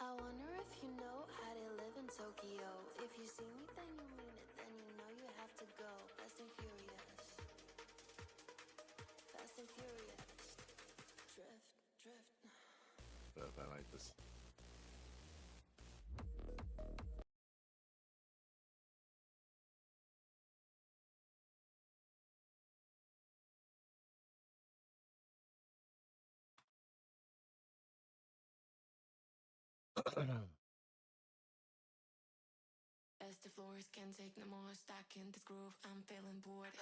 I wonder if you know how they live in Tokyo. If you see me, then you mean it. Then you know you have to go. Fast and furious. Fast and furious. Drift, drift. I like this. As the floors can't take no more, stuck in this groove, I'm feeling bored.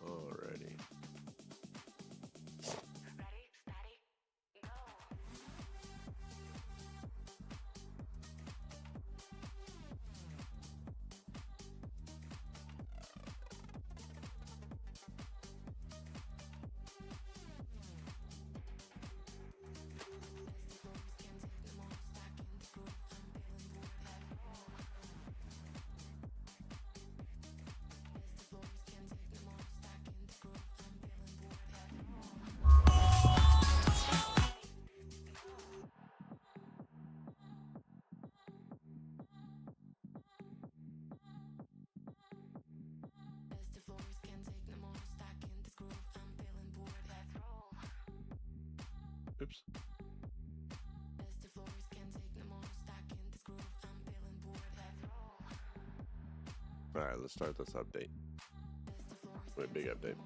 Alrighty. Ready, steady, go. Oops. Alright, let's start this update. Wait, big update.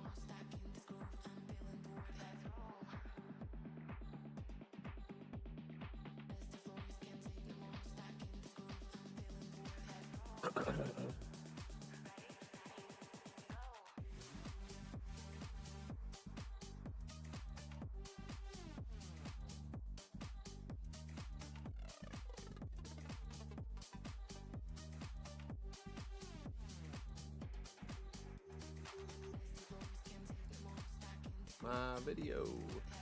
My video,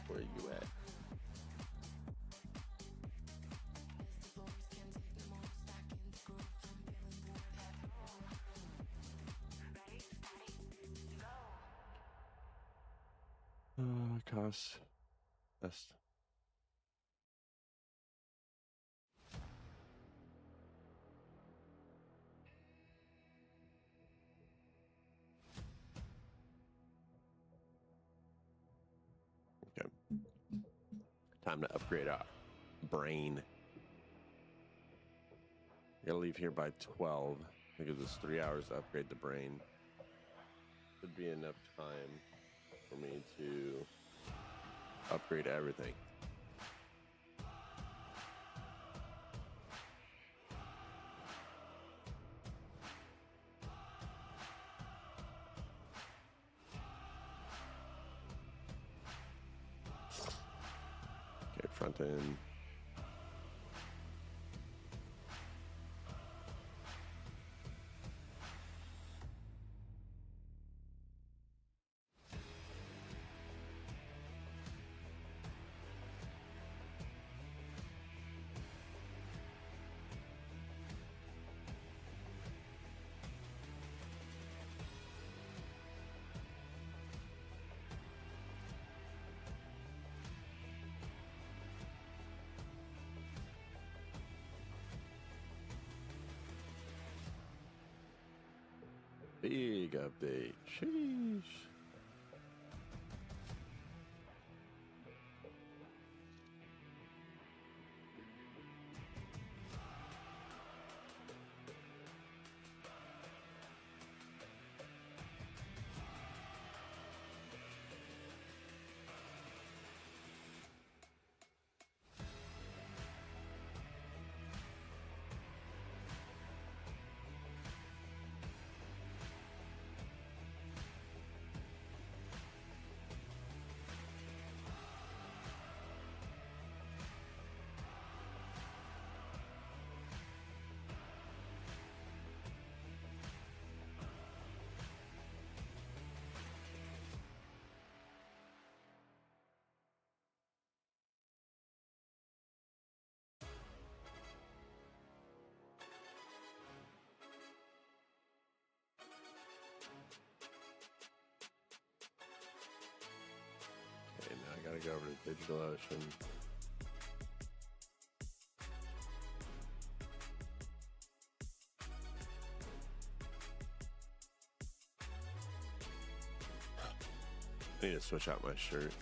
where you at? Cost best. Okay. Time to upgrade our brain. I gotta leave here by 12. It gives us 3 hours to upgrade the brain. Should be enough time for me to upgrade everything. Okay, front end. Big update. Sheesh. go over to DigitalOcean. I need to switch out my shirt.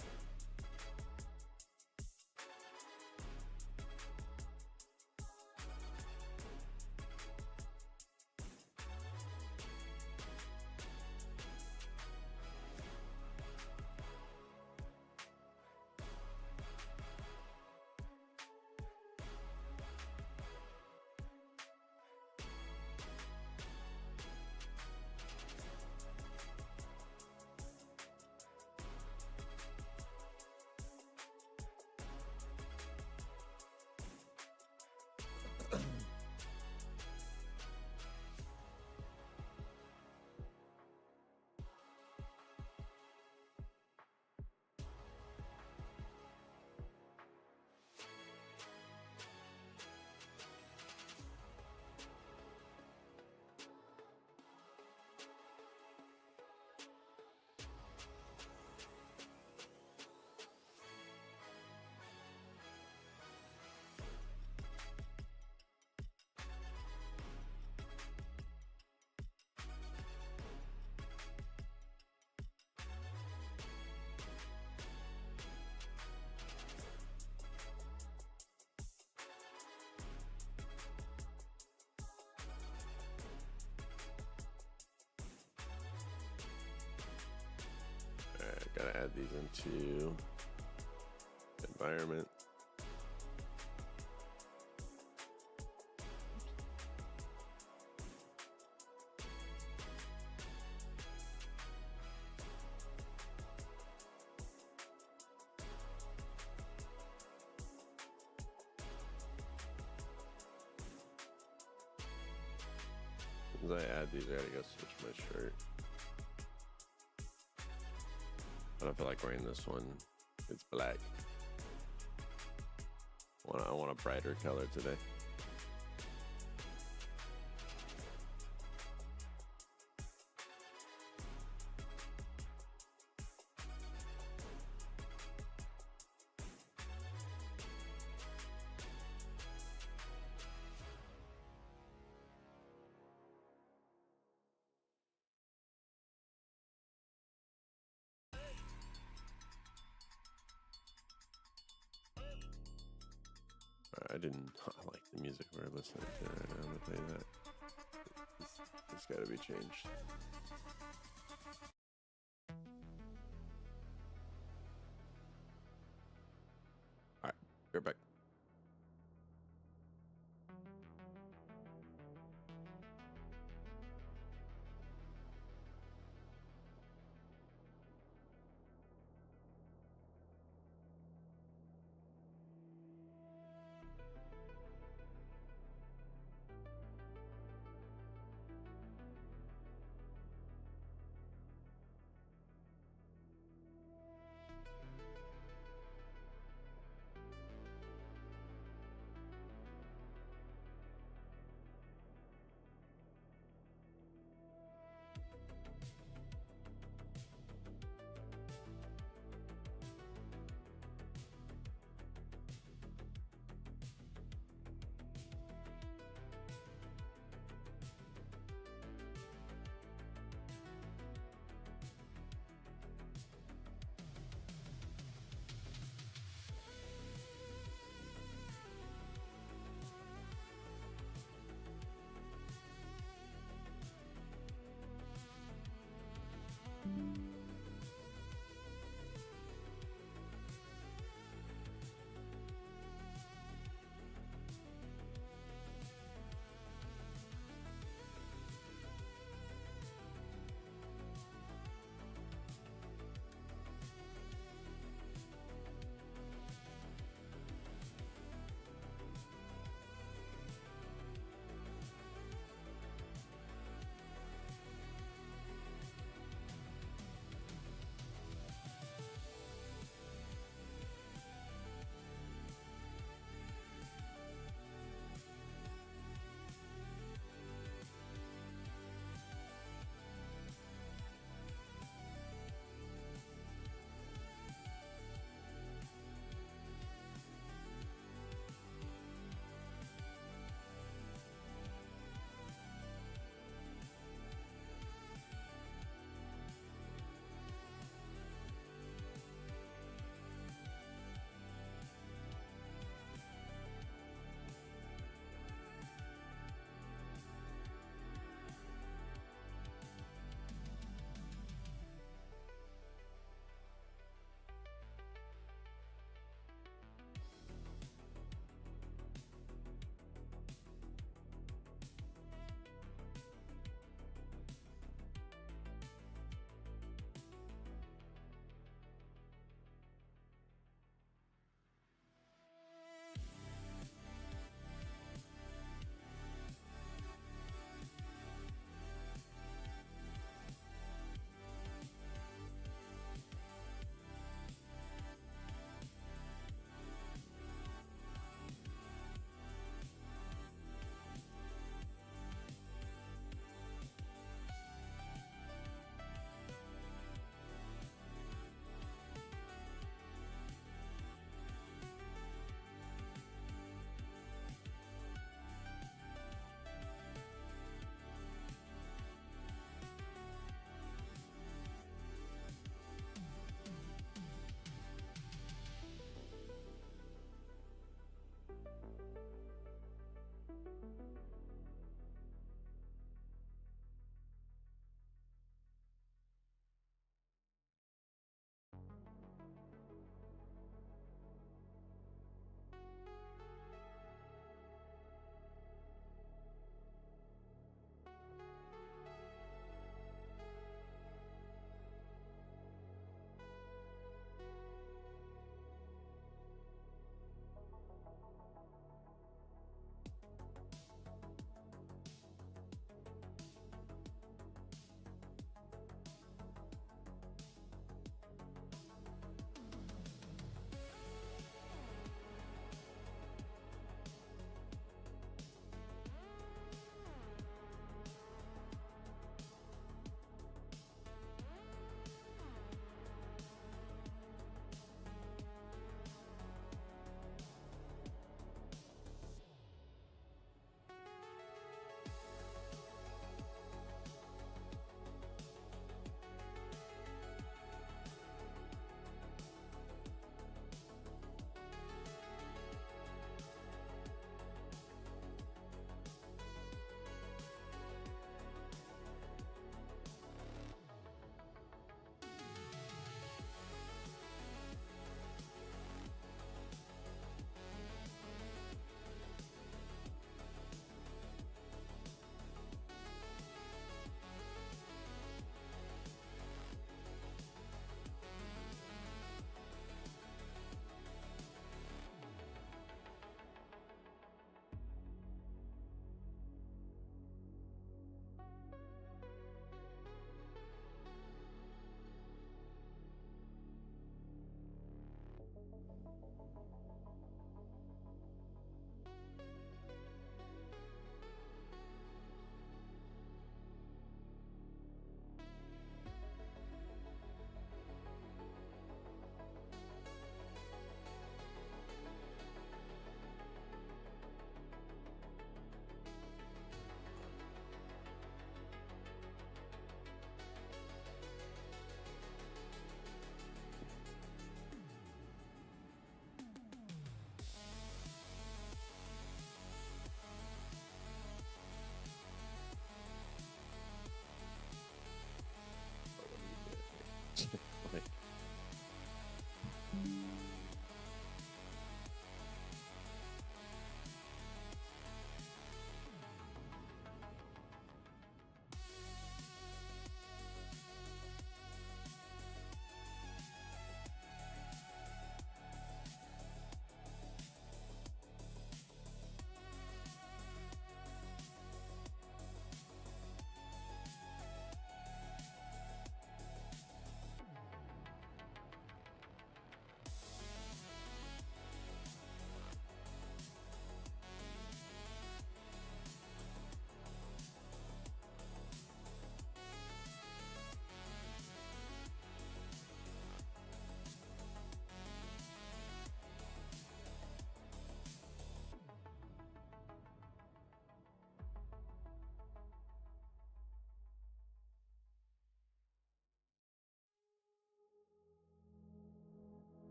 Gotta add these into environment. As I add these, I gotta go switch my shirt. I don't feel like wearing this one. It's black. I want a brighter color today. I didn't like the music we're listening to right now. I'm gonna tell you that. It's gotta be changed. Alright, we're back.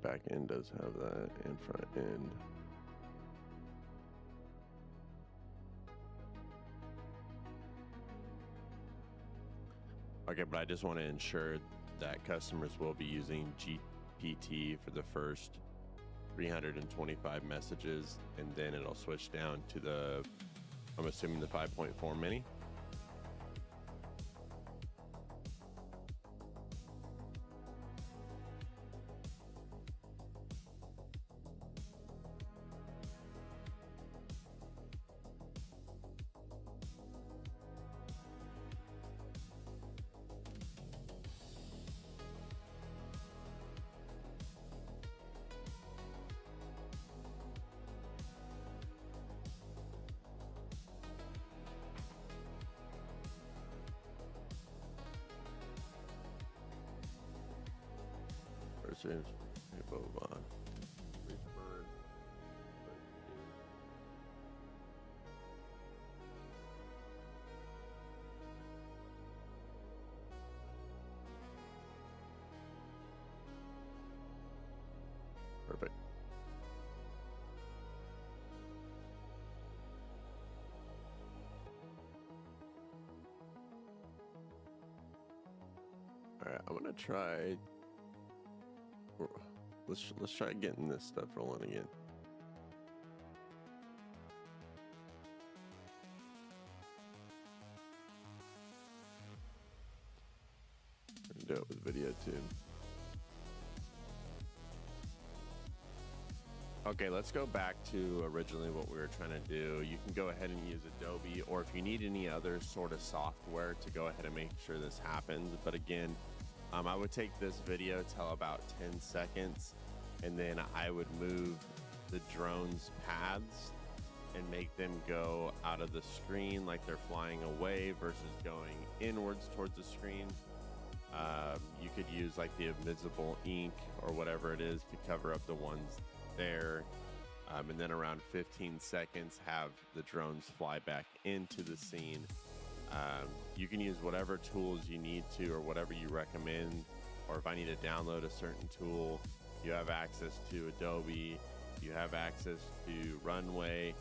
back end does have that, and front end. Okay, but I just want to ensure that customers will be using GPT for the first 325 messages, and then it'll switch down to the, I'm assuming, the 5.4 mini. Versus Boban. Respond. Perfect. All right, I'm gonna try. Let's try getting this stuff rolling again. Do it with video too. Okay, let's go back to originally what we were trying to do. You can go ahead and use Adobe, or if you need any other sort of software to go ahead and make sure this happens. But again, I would take this video till about 10 seconds, and then I would move the drone's paths and make them go out of the screen like they're flying away versus going inwards towards the screen. You could use like the invisible ink or whatever it is to cover up the ones there. And then around 15 seconds, have the drones fly back into the scene. You can use whatever tools you need to, or whatever you recommend, or if I need to download a certain tool, you have access to Adobe, you have access to Runway.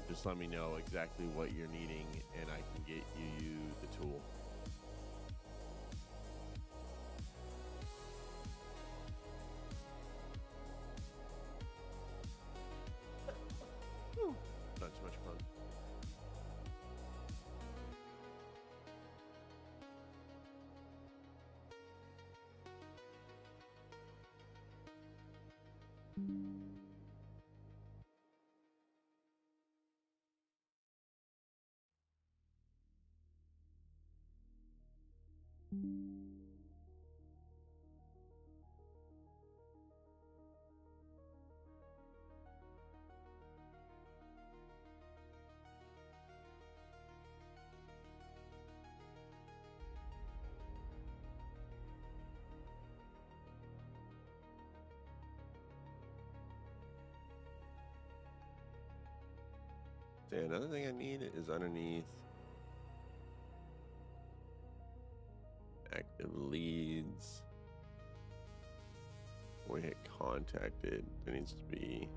Just let me know exactly what you're needing and I can get you the tool. Not too much fun. Okay, another thing I need is underneath active leads. When we hit contacted, there needs to be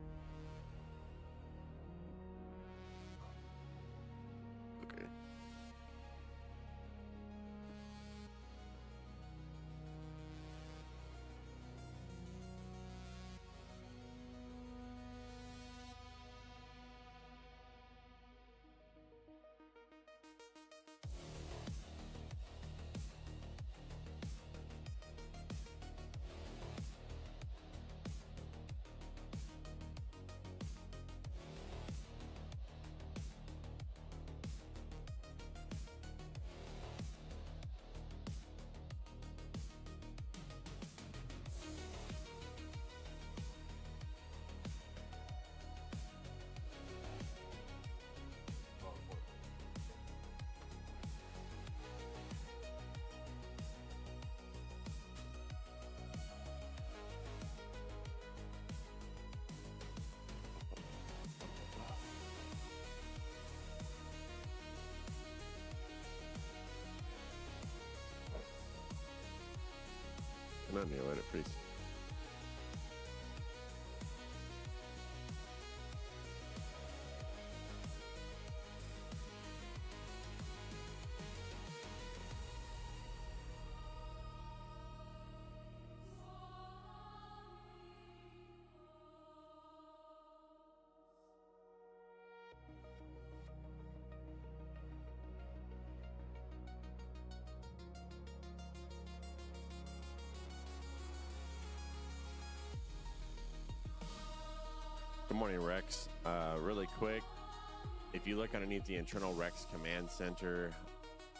okay. Can I nail it, please? Good morning, Rex. Really quick, if you look underneath the internal Rex command center,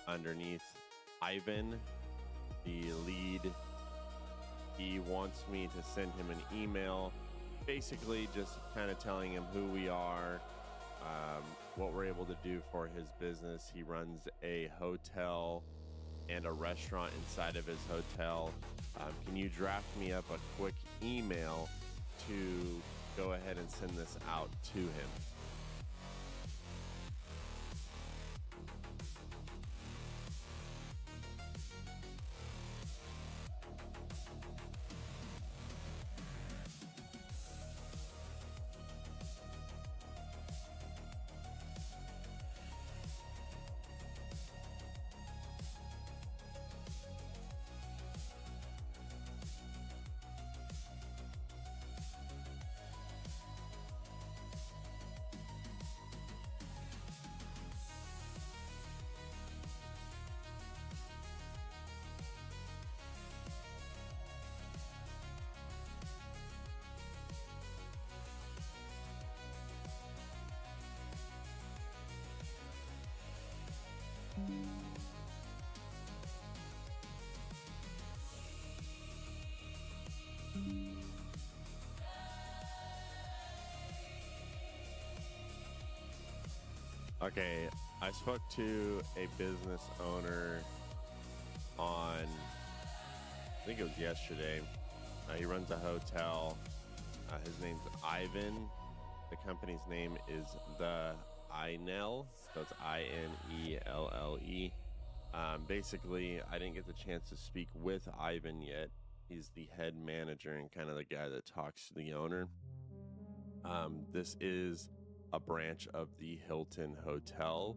underneath Ivan, the lead, he wants me to send him an email, basically just kind of telling him who we are, what we're able to do for his business. He runs a hotel and a restaurant inside of his hotel. Can you draft me up a quick email to go ahead and send this out to him? Okay, I spoke to a business owner on, I think it was yesterday. He runs a hotel. His name's Ivan. The company's name is The Inelle. So it's Inelle. Basically, I didn't get the chance to speak with Ivan yet. He's the head manager and kind of the guy that talks to the owner. This is a branch of the Hilton Hotel.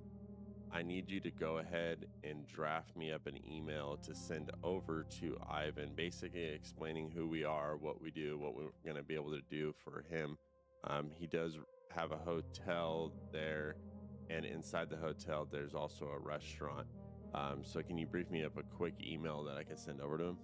I need you to go ahead and draft me up an email to send over to Ivan, basically explaining who we are, what we do, what we're going to be able to do for him. He does have a hotel there, and inside the hotel, there's also a restaurant. So can you brief me up a quick email that I can send over to him?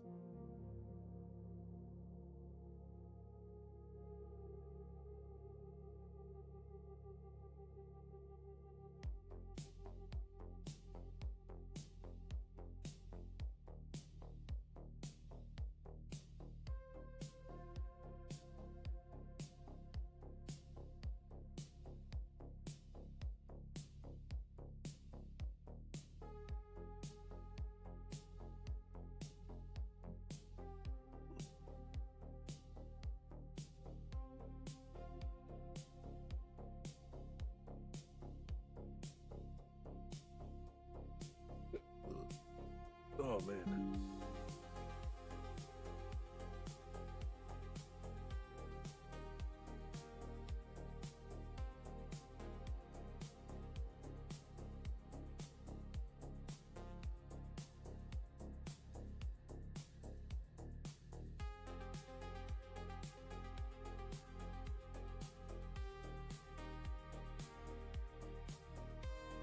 Oh, man.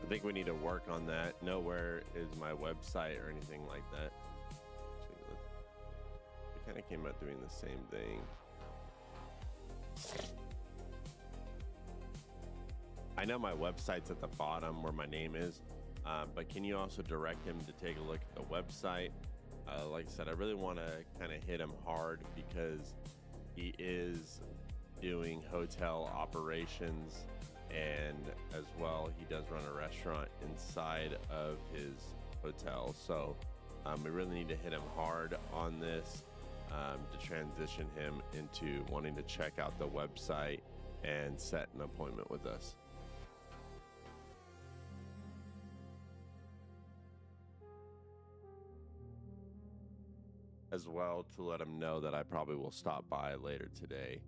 I think we need to work on that. Nowhere is my website or anything like that. It kind of came out doing the same thing. I know my website's at the bottom where my name is, but can you also direct him to take a look at the website? Like I said, I really want to kind of hit him hard because he is doing hotel operations, and as well, he does run a restaurant inside of his hotel. So we really need to hit him hard on this to transition him into wanting to check out the website and set an appointment with us. As well, to let him know that I probably will stop by later today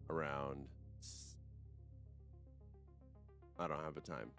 around, I don't have a time.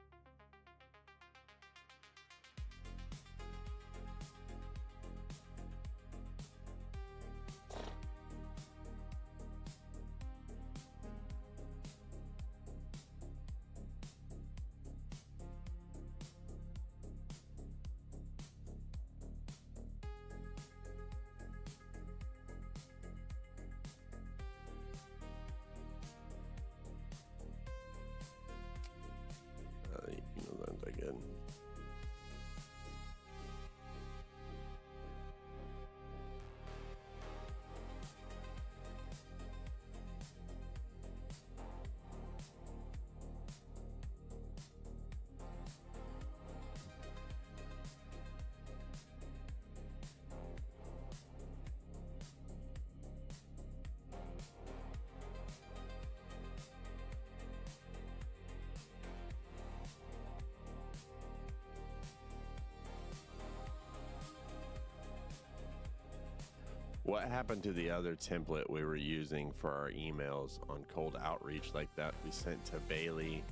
What happened to the other template we were using for our emails on cold outreach like that we sent to Bailey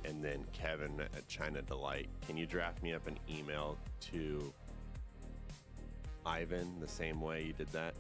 and then Kevin at China Delight? Can you draft me up an email to Ivan the same way you did that?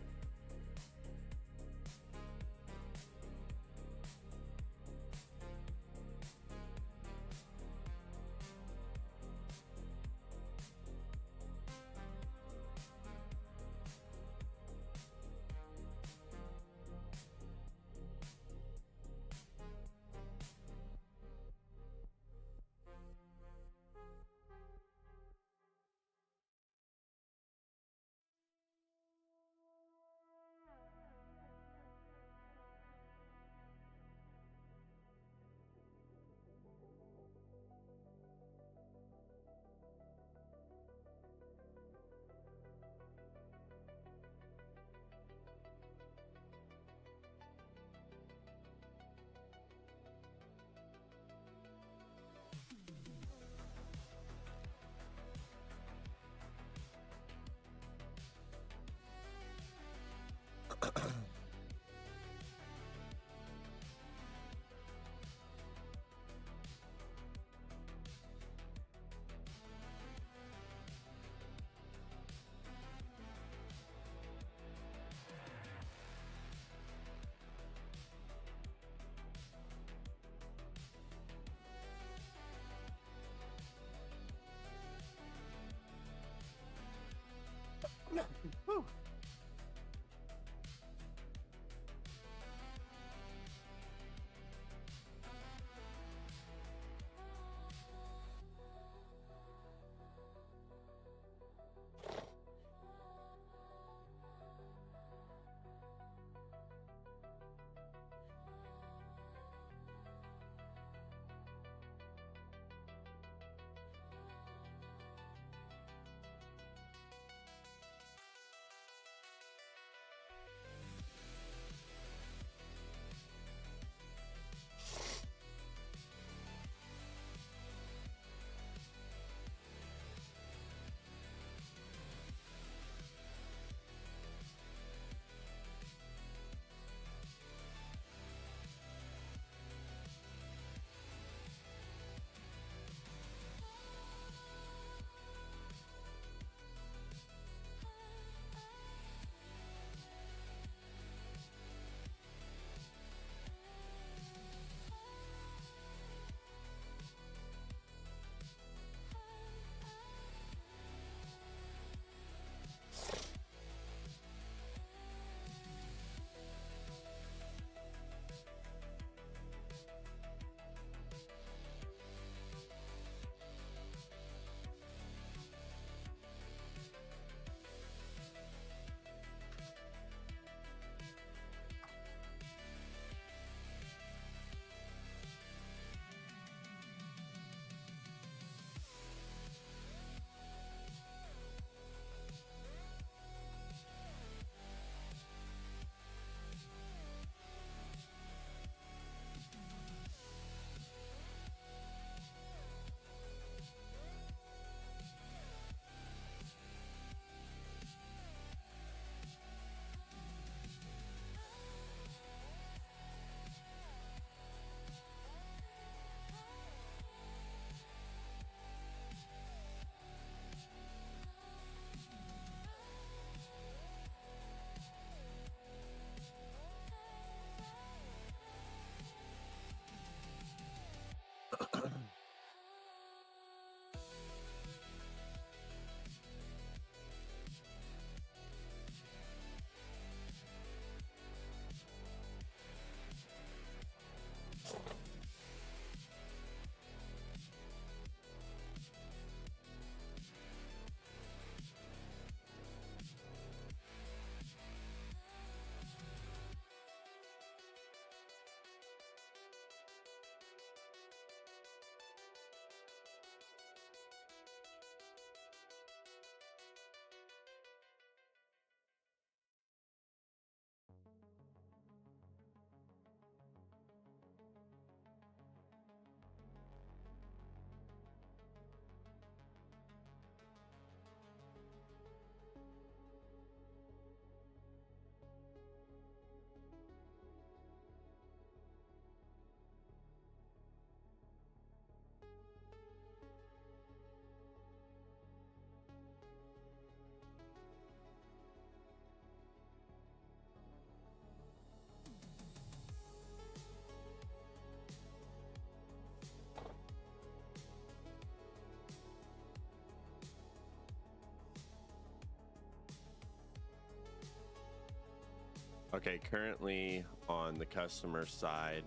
Okay, currently on the customer side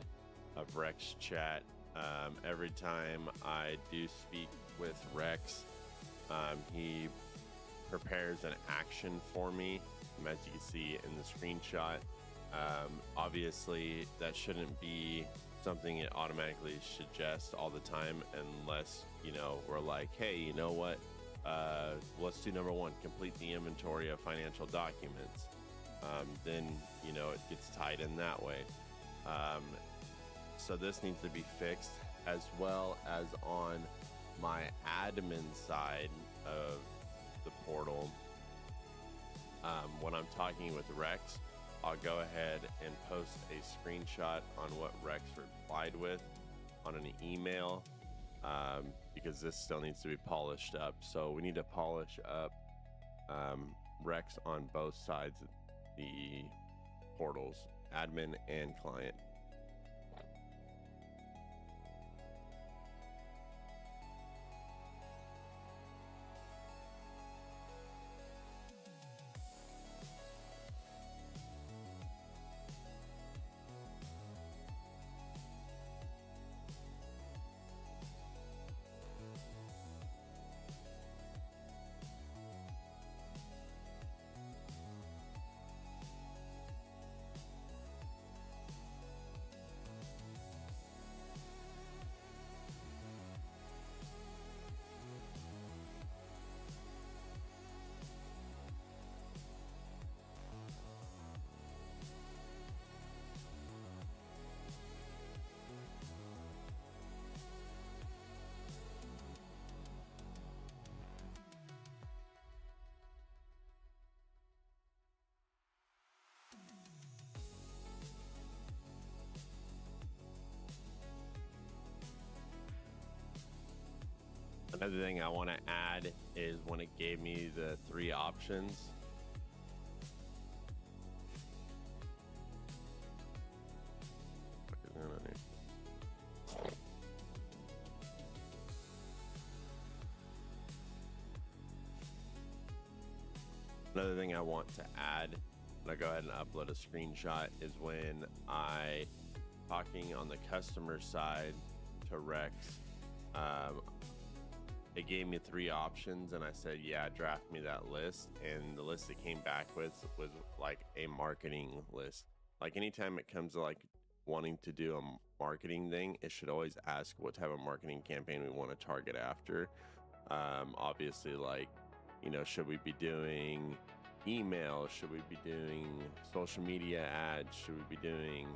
of Rex Chat, every time I do speak with Rex, he prepares an action for me, as you can see in the screenshot. Obviously, that shouldn't be something it automatically suggests all the time, unless we're like, hey, you know what? Let's do number one: complete the inventory of financial documents. Then it gets tied in that way. So this needs to be fixed, as well as on my admin side of the portal. When I'm talking with Rex, I'll go ahead and post a screenshot on what Rex replied with on an email, because this still needs to be polished up. So we need to polish up Rex on both sides of the portals, admin and client. Another thing I want to add is when it gave me the 3 options. What is going on here? Another thing I want to add, and I'll go ahead and upload a screenshot, is when I talking on the customer side to Rex, it gave me 3 options, and I said, yeah, draft me that list. And the list it came back with was like a marketing list. Like anytime it comes to like wanting to do a marketing thing, it should always ask what type of marketing campaign we want to target after. Obviously, like, should we be doing email? Should we be doing social media ads? Should we be doing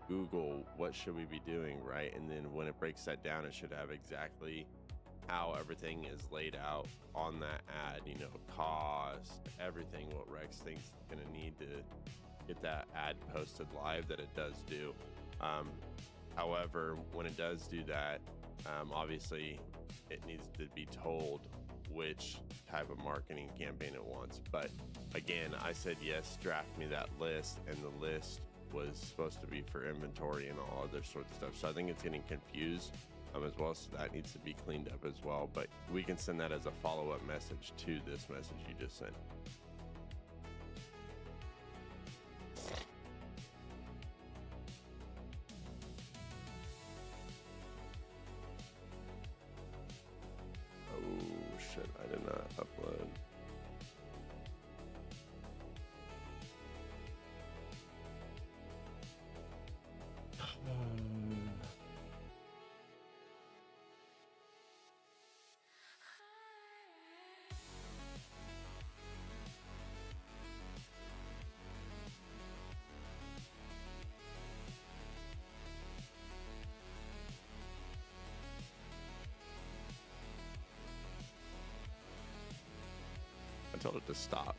Google? What should we be doing, right? And then when it breaks that down, it should have exactly how everything is laid out on that ad, cost, everything, what Rex thinks is going to need to get that ad posted live, that it does do. However, when it does do that, obviously it needs to be told which type of marketing campaign it wants. But again, I said, yes, draft me that list, and the list was supposed to be for inventory and all other sorts of stuff. So I think it's getting confused as well, so that needs to be cleaned up as well. But we can send that as a follow-up message to this message you just sent. Oh shit, I did not upload. I told it to stop.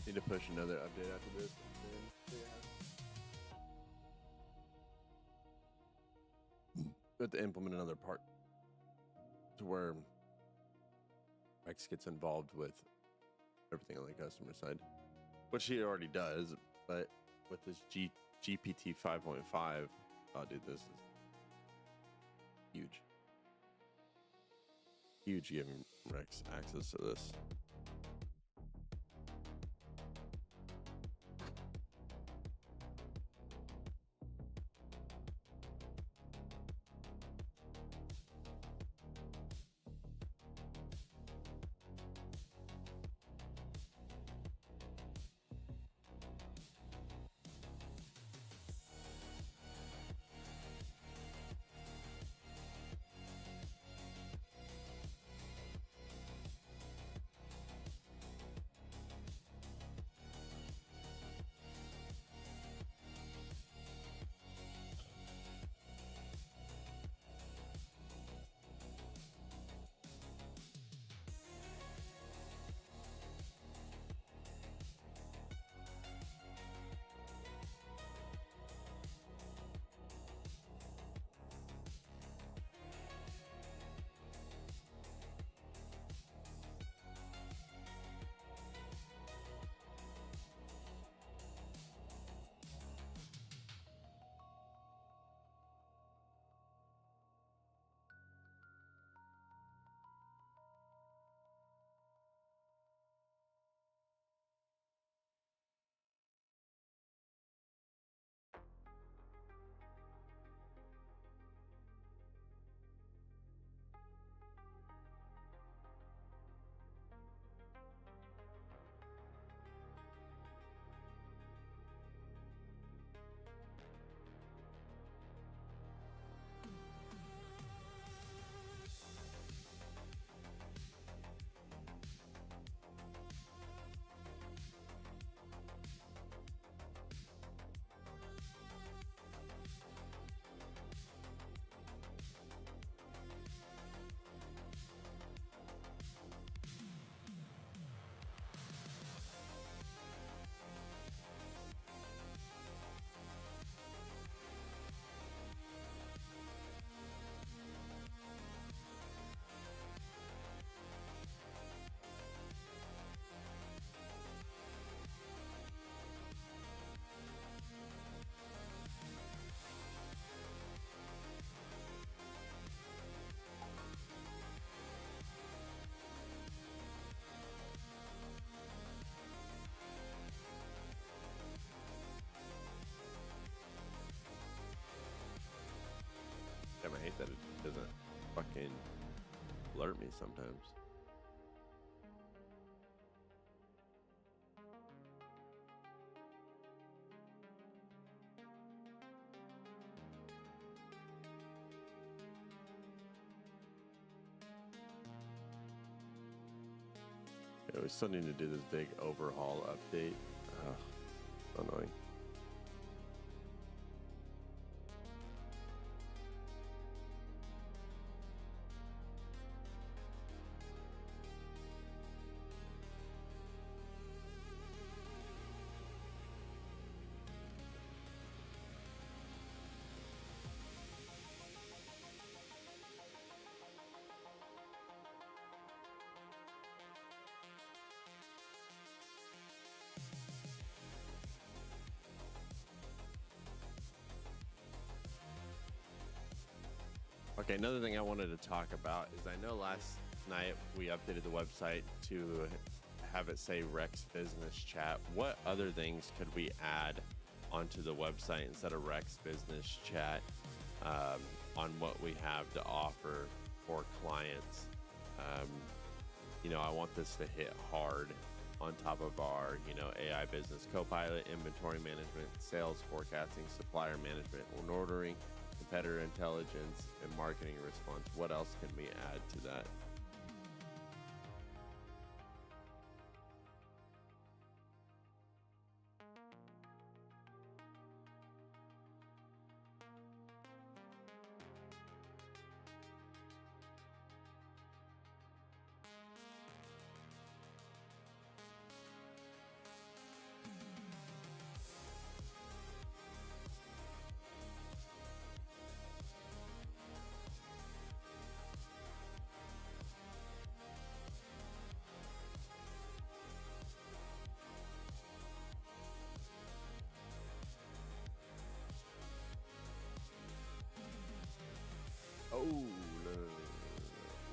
Need to push another update after this. We have to implement another part to where Rex gets involved with everything on the customer side, which he already does. But with this GPT 5.5, oh, dude, this is huge. Huge giving Rex access to this. Damn, I hate that it doesn't fucking alert me sometimes. Yeah, we still need to do this big overhaul update. Ugh, so annoying. Okay, another thing I wanted to talk about is I know last night we updated the website to have it say Rex Business Chat. What other things could we add onto the website instead of Rex Business Chat on what we have to offer for clients? I want this to hit hard on top of our, AI business, Copilot, inventory management, sales forecasting, supplier management, and ordering, competitor intelligence, and marketing response. What else can we add to that? Oh, no.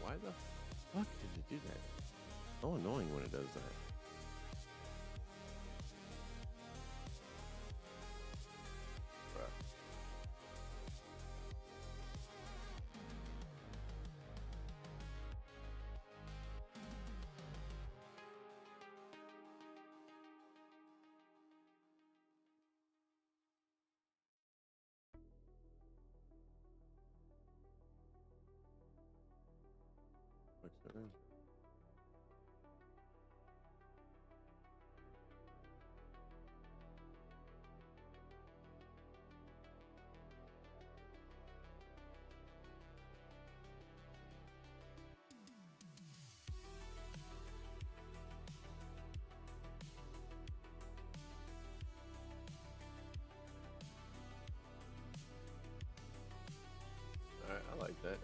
Why the fuck did it do that? So annoying when it does that. Bruh. What's that? All right, I like that.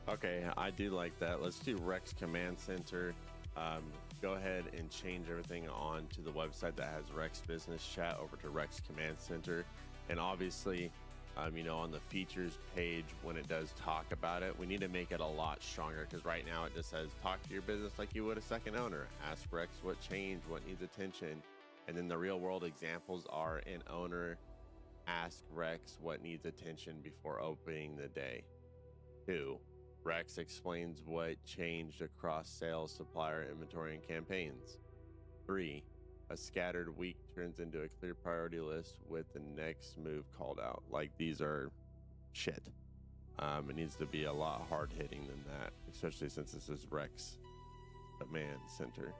Okay, I do like that. Let's do Rex Command Center. Go ahead and change everything on to the website that has Rex Business Chat over to Rex Command Center. And obviously, on the features page, when it does talk about it, we need to make it a lot stronger, because right now it just says, talk to your business like you would a second owner. Ask Rex what changed, what needs attention. And then the real world examples are an owner, ask Rex what needs attention before opening the day. 2, Rex explains what changed across sales, supplier, inventory, and campaigns. 3, a scattered week turns into a clear priority list with the next move called out. Like, these are shit. It needs to be a lot hard hitting than that, especially since this is Rex Command Center.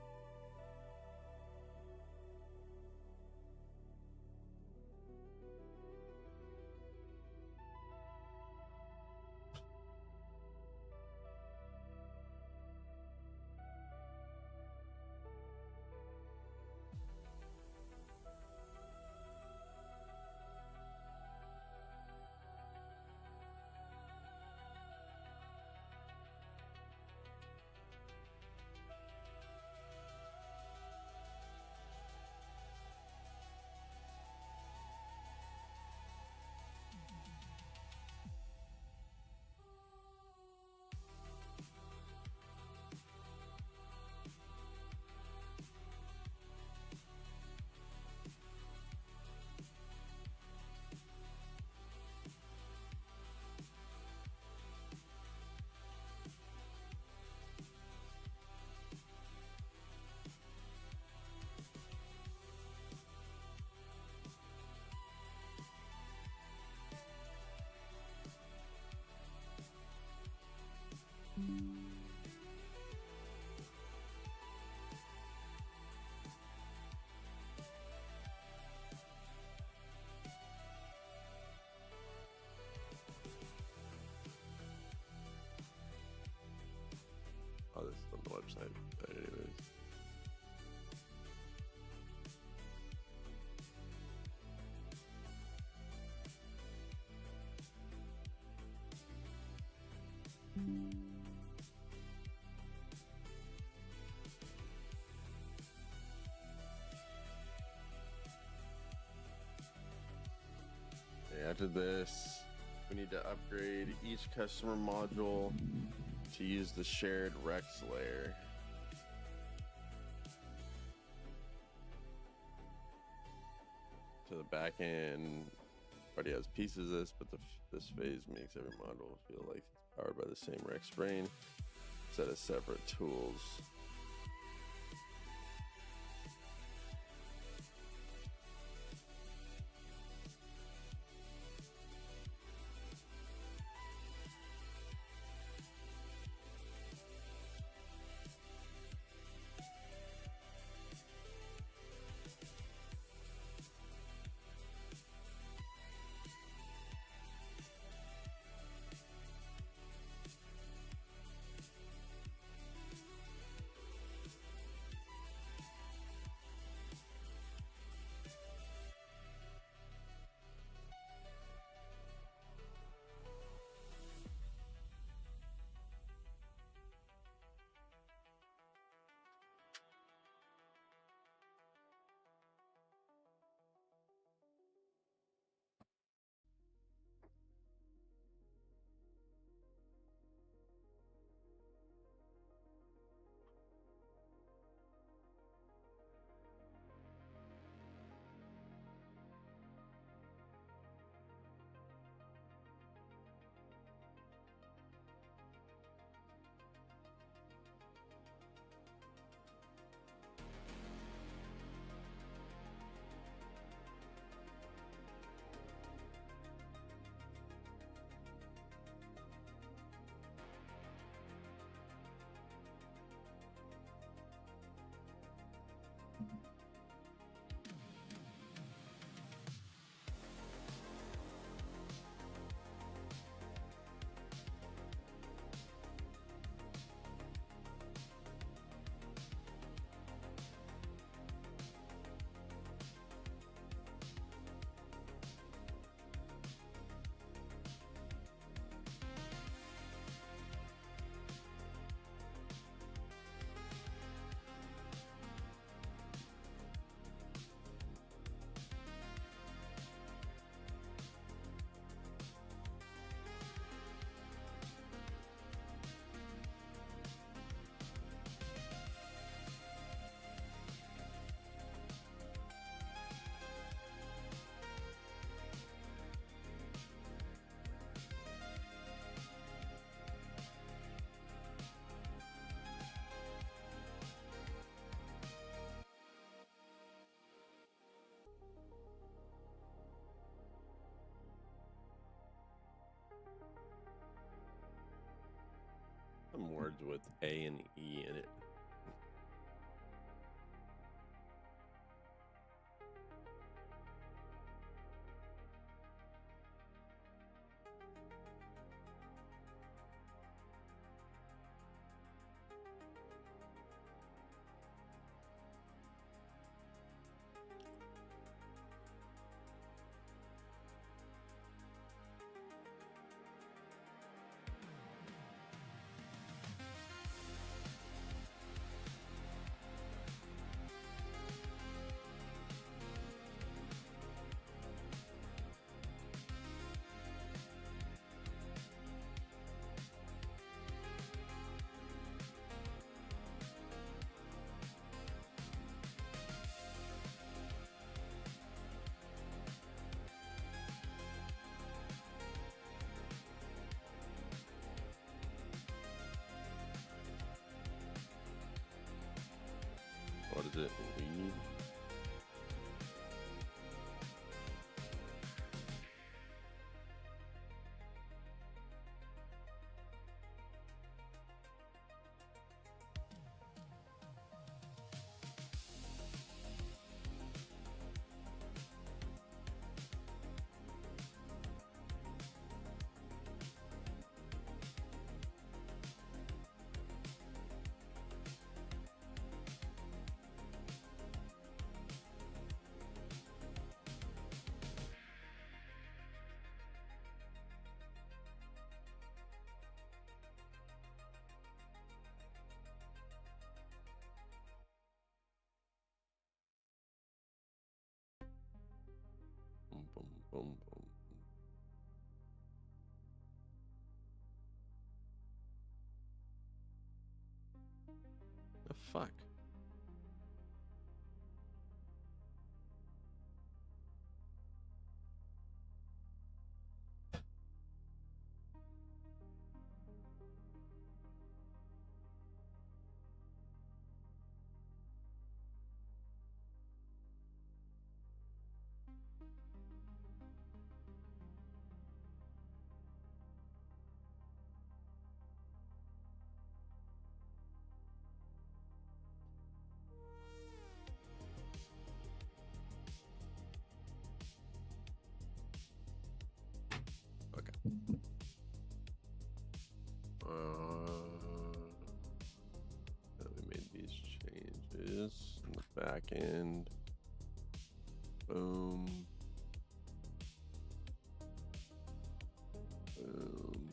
After this, we need to upgrade each customer module to use the shared Rex layer. So the back end already has pieces of this, but this phase makes every module feel like it's powered by the same Rex brain instead of separate tools. Some words with A and E in it. What is it? Lead? Boom, boom, boom, boom. fuck? We made these changes in the back end. Boom. Boom.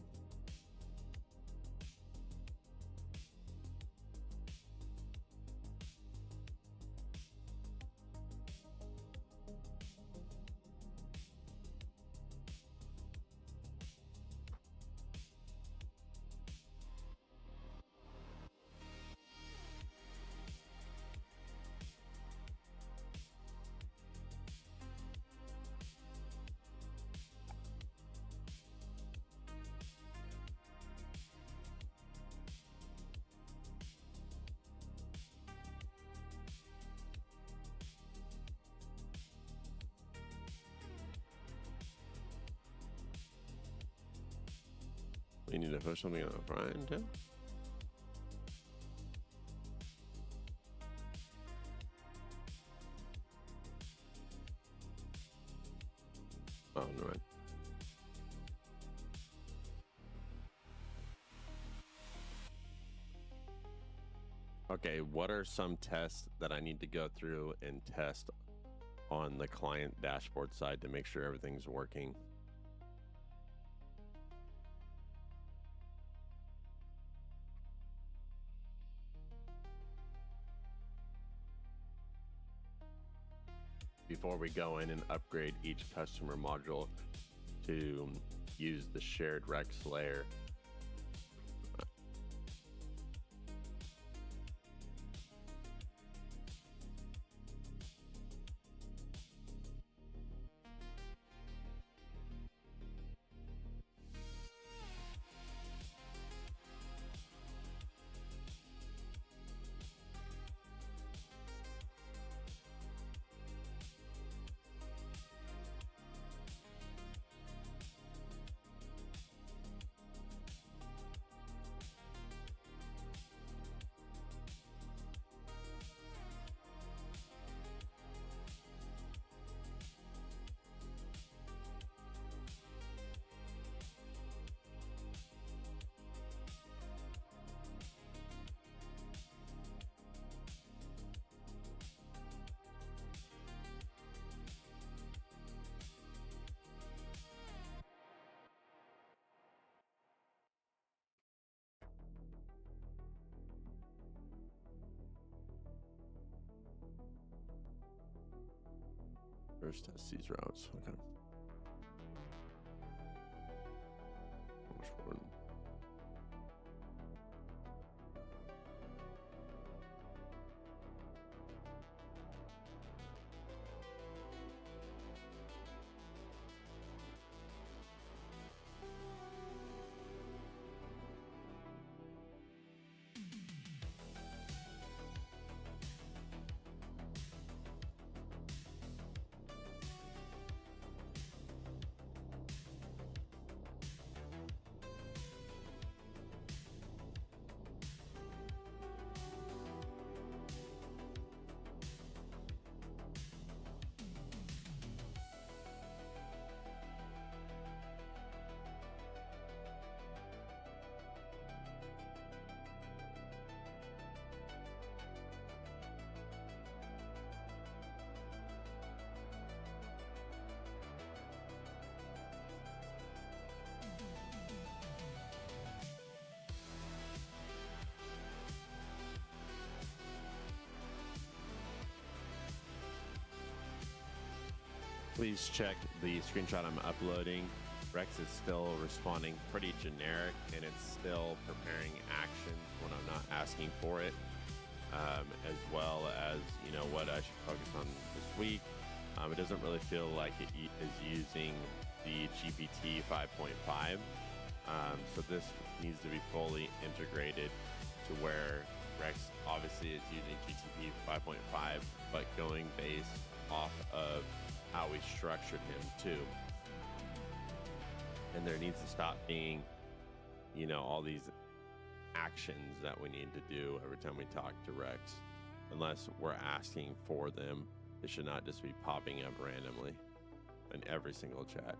You need to push something on Brian too? Oh, no. Right. Okay, what are some tests that I need to go through and test on the client dashboard side to make sure everything's working? Before we go in and upgrade each customer module to use the shared Rex layer. First test these routes. Okay. Dashboard. Please check the screenshot I'm uploading. Rex is still responding pretty generic, and it's still preparing actions when I'm not asking for it. as well as, you know, what I should focus on this week. It doesn't really feel like it is using the GPT 5.5. So this needs to be fully integrated to where Rex obviously is using GTP 5.5, but going based off of how we structured him too. And there needs to stop being, you know, all these actions that we need to do every time we talk to Rex. Unless we're asking for them, it should not just be popping up randomly in every single chat.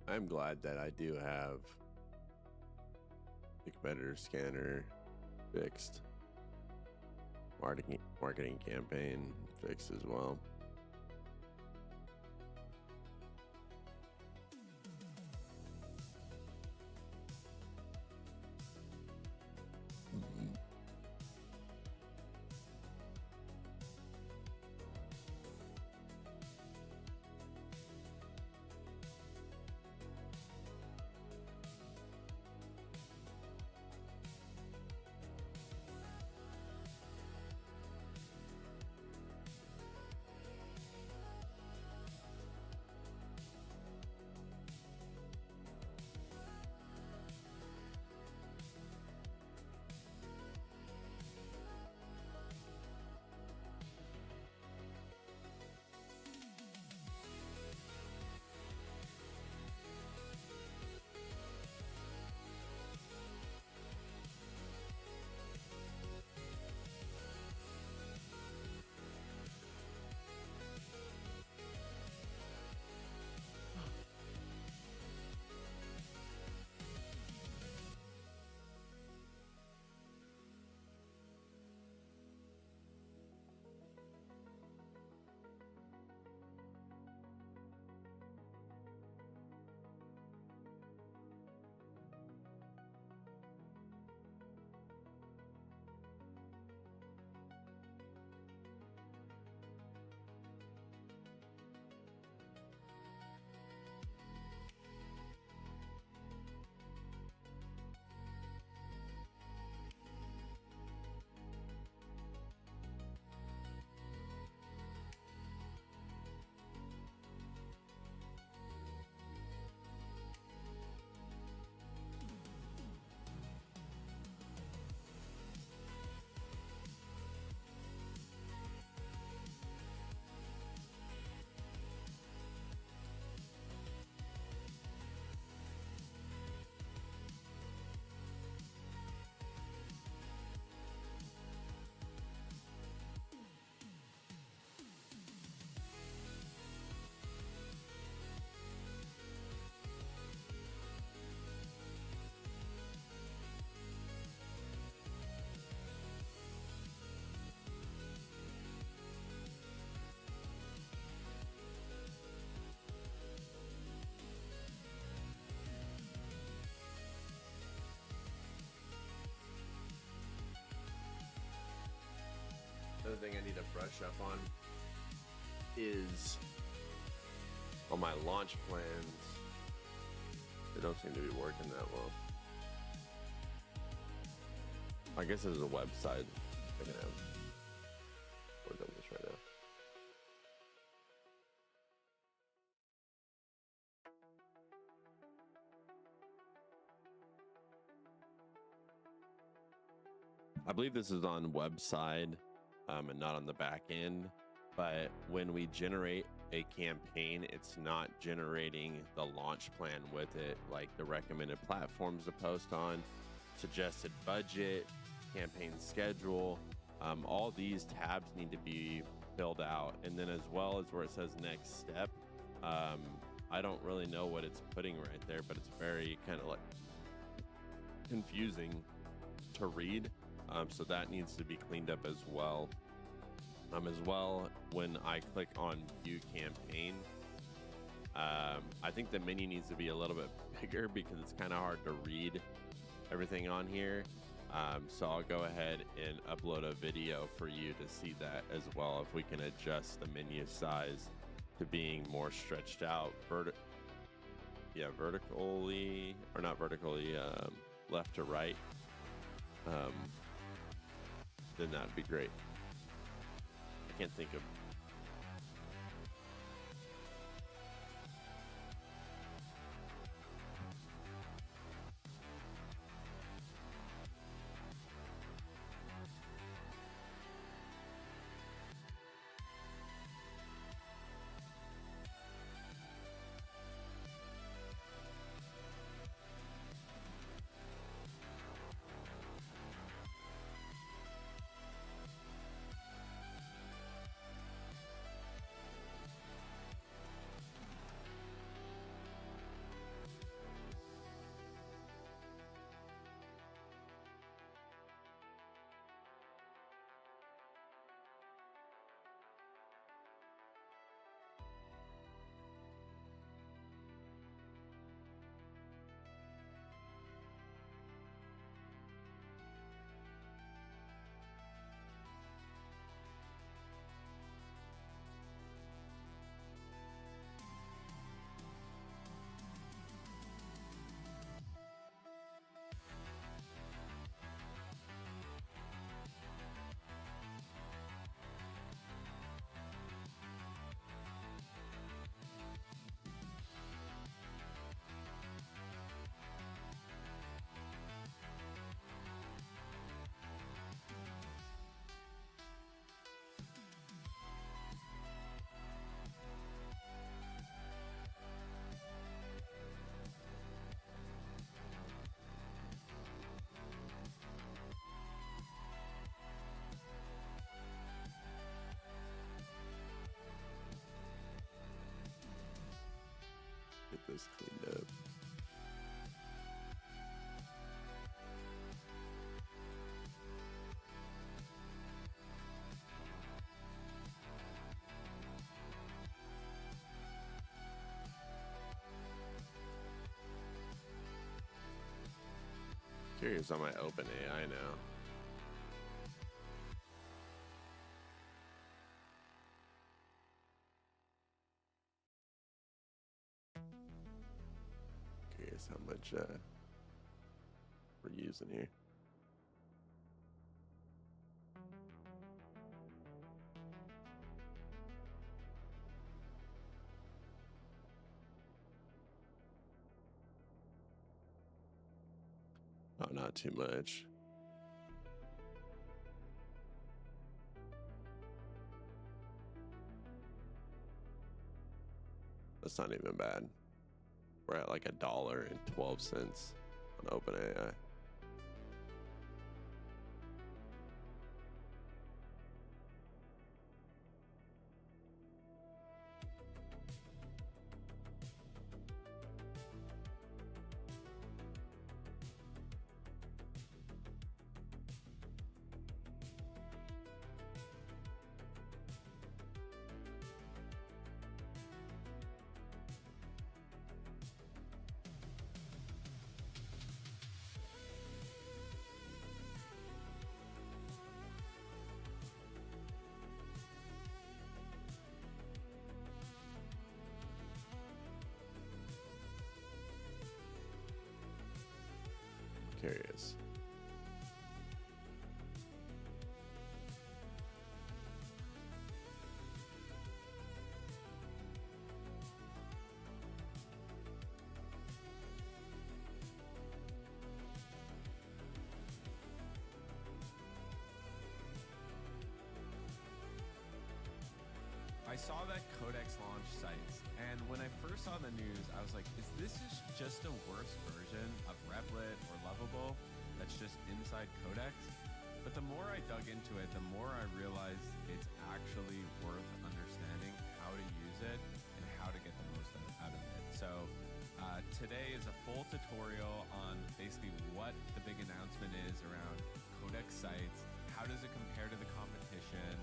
I'm glad that I do have the competitor scanner fixed, marketing campaign fixed as well. Another thing I need to brush up on is on my launch plans. They don't seem to be working that well. I guess there's a website. I can have work on this right now. I believe this is on website and not on the back end. But when we generate a campaign, it's not generating the launch plan with it, like the recommended platforms to post on, suggested budget, campaign schedule. All these tabs need to be filled out. And then as well as where it says next step, I don't really know what it's putting right there, but it's very kind of like confusing to read. So that needs to be cleaned up as well. As well, when I click on view campaign, I think the menu needs to be a little bit bigger because it's kind of hard to read everything on here. So I'll go ahead and upload a video for you to see that as well. If we can adjust the menu size to being more stretched out, vertically, or not vertically, left to right, then that'd be great. I can't think of. Get this cleaned up. Curious on my OpenAI now. Curious how much we're using here. Oh, not too much. That's not even bad. We're at like $1.12 on OpenAI. curious. I saw that Codex launched sites, and when I first saw the news, I was like, is this just a worse version of Replit or Lovable that's just inside Codex? But the more I dug into it, the more I realized it's actually worth understanding how to use it and how to get the most out of it. So today is a full tutorial on basically what the big announcement is around Codex sites, how does it compare to the competition.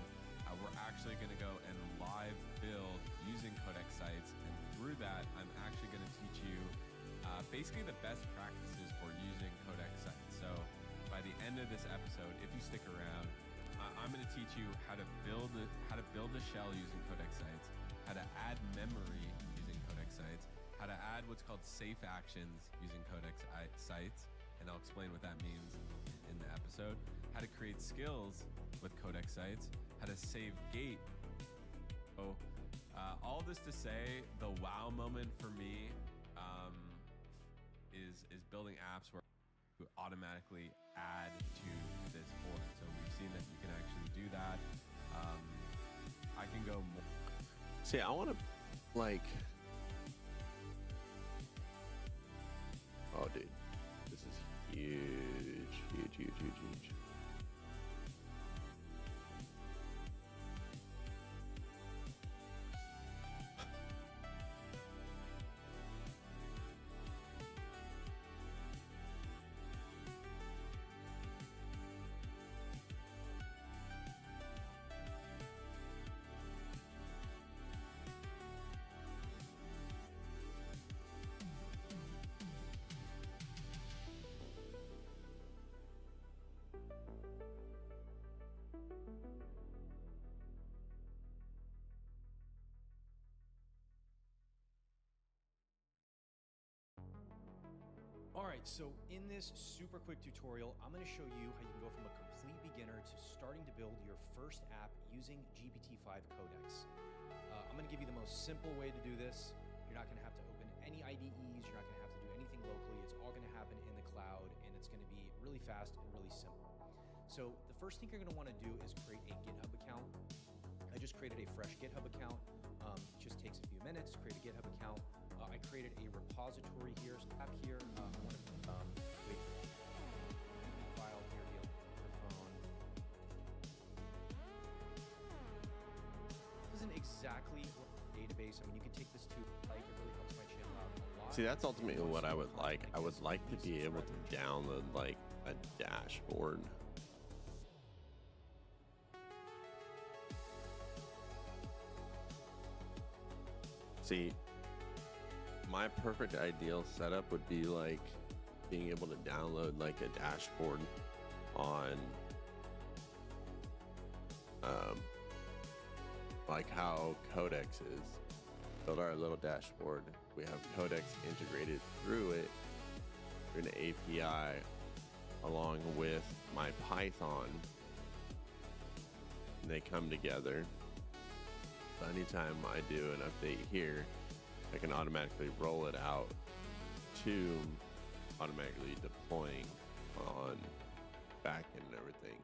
We're actually going to go and live build using Codex sites, and through that, I'm actually going to teach you basically the best practices for using Codex sites. So by the end of this episode, if you stick around, I'm going to teach you how to build a shell using Codex sites, how to add memory using Codex sites, how to add what's called safe actions using Codex sites, and I'll explain what that means in the episode, how to create skills with Codex sites, how to save gate. So all this to say, the wow moment for me is building apps where you automatically add to this board. So we've seen that you can actually do that. I can go more. See, I want to like, oh dude, this is huge, huge, huge, huge, huge. All right, so in this super quick tutorial, I'm going to show you how you can go from a complete beginner to starting to build your first app using GPT-5 Codex. I'm going to give you the most simple way to do this. You're not going to have to open any IDEs. You're not going to have to do anything locally. It's all going to happen in the cloud, and it's going to be really fast and really simple. So the first thing you're going to want to do is create a GitHub account. I just created a fresh GitHub account. It just takes a few minutes. Create a GitHub account. I created a repository here. So app here. I want to wait for that. File here, the phone. This isn't exactly a database. I mean, you can take this to like it really helps my channel out a lot. See, that's ultimately what I would like. I would like to be able to download like a dashboard. See, my perfect ideal setup would be like being able to download like a dashboard on like how Codex is. Build our little dashboard. We have Codex integrated through it through an API along with my Python. And they come together. So anytime I do an update here, I can automatically roll it out to automatically deploying on backend and everything.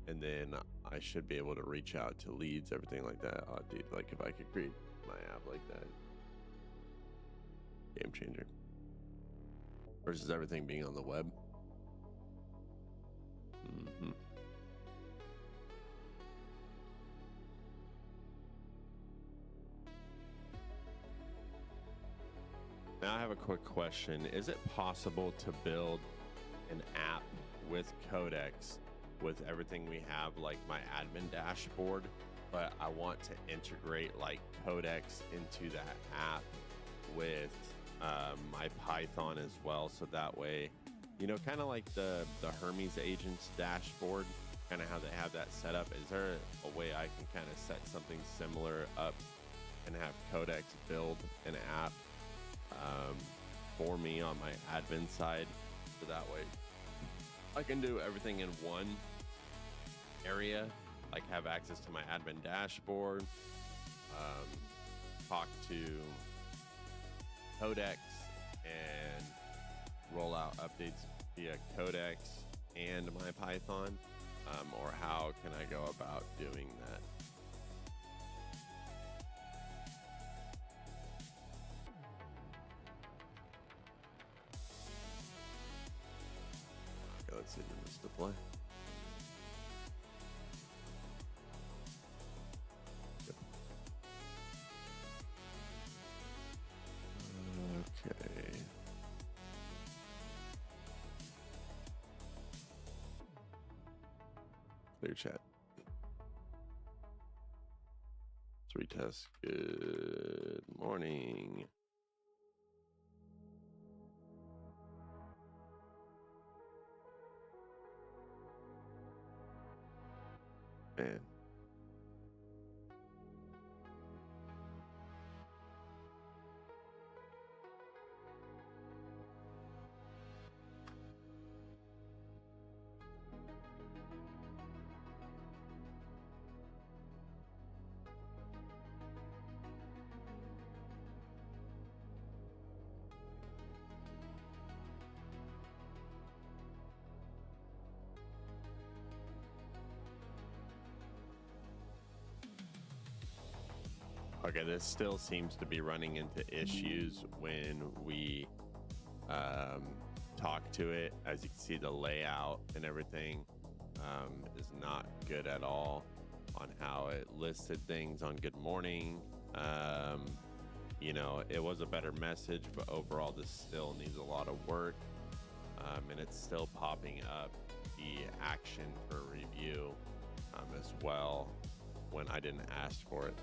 And then I should be able to reach out to leads, everything like that. Oh, dude, like if I could create my app like that, game changer. Versus everything being on the web. Mm-hmm. Now I have a quick question. Is it possible to build an app with Codex with everything we have, like my admin dashboard, but I want to integrate like Codex into that app with my Python as well, so that way, you know, kind of like the Hermes agents dashboard, kind of how they have that set up. Is there a way I can kind of set something similar up and have Codex build an app for me on my admin side So that way I can do everything in one area, like have access to my admin dashboard, talk to Codex and roll out updates via Codex and my Python, or how can I go about doing that? Okay, let's see, did this deploy? Yep. Okay. Clear chat. Let's retest. Good morning. Man. Okay, this still seems to be running into issues when we talk to it. As you can see, the layout and everything is not good at all on how it listed things on Good Morning. You know, it was a better message, but overall this still needs a lot of work. And it's still popping up the action for review as well when I didn't ask for it.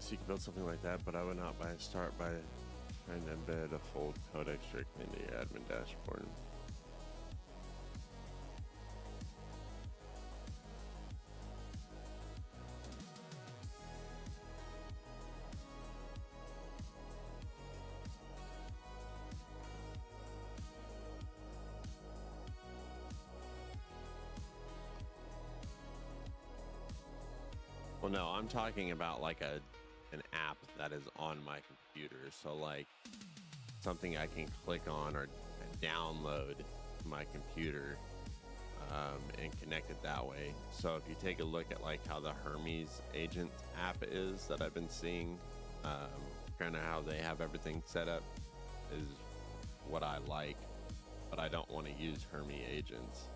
You can build something like that, but I would not start by trying to embed a full codex directly into your admin dashboard. Well, no, I'm talking about like an app that is on my computer. So like something I can click on or download to my computer and connect it that way. So if you take a look at like how the Hermes agent app is that I've been seeing, kind of how they have everything set up is what I like, but I don't want to use Hermes agents.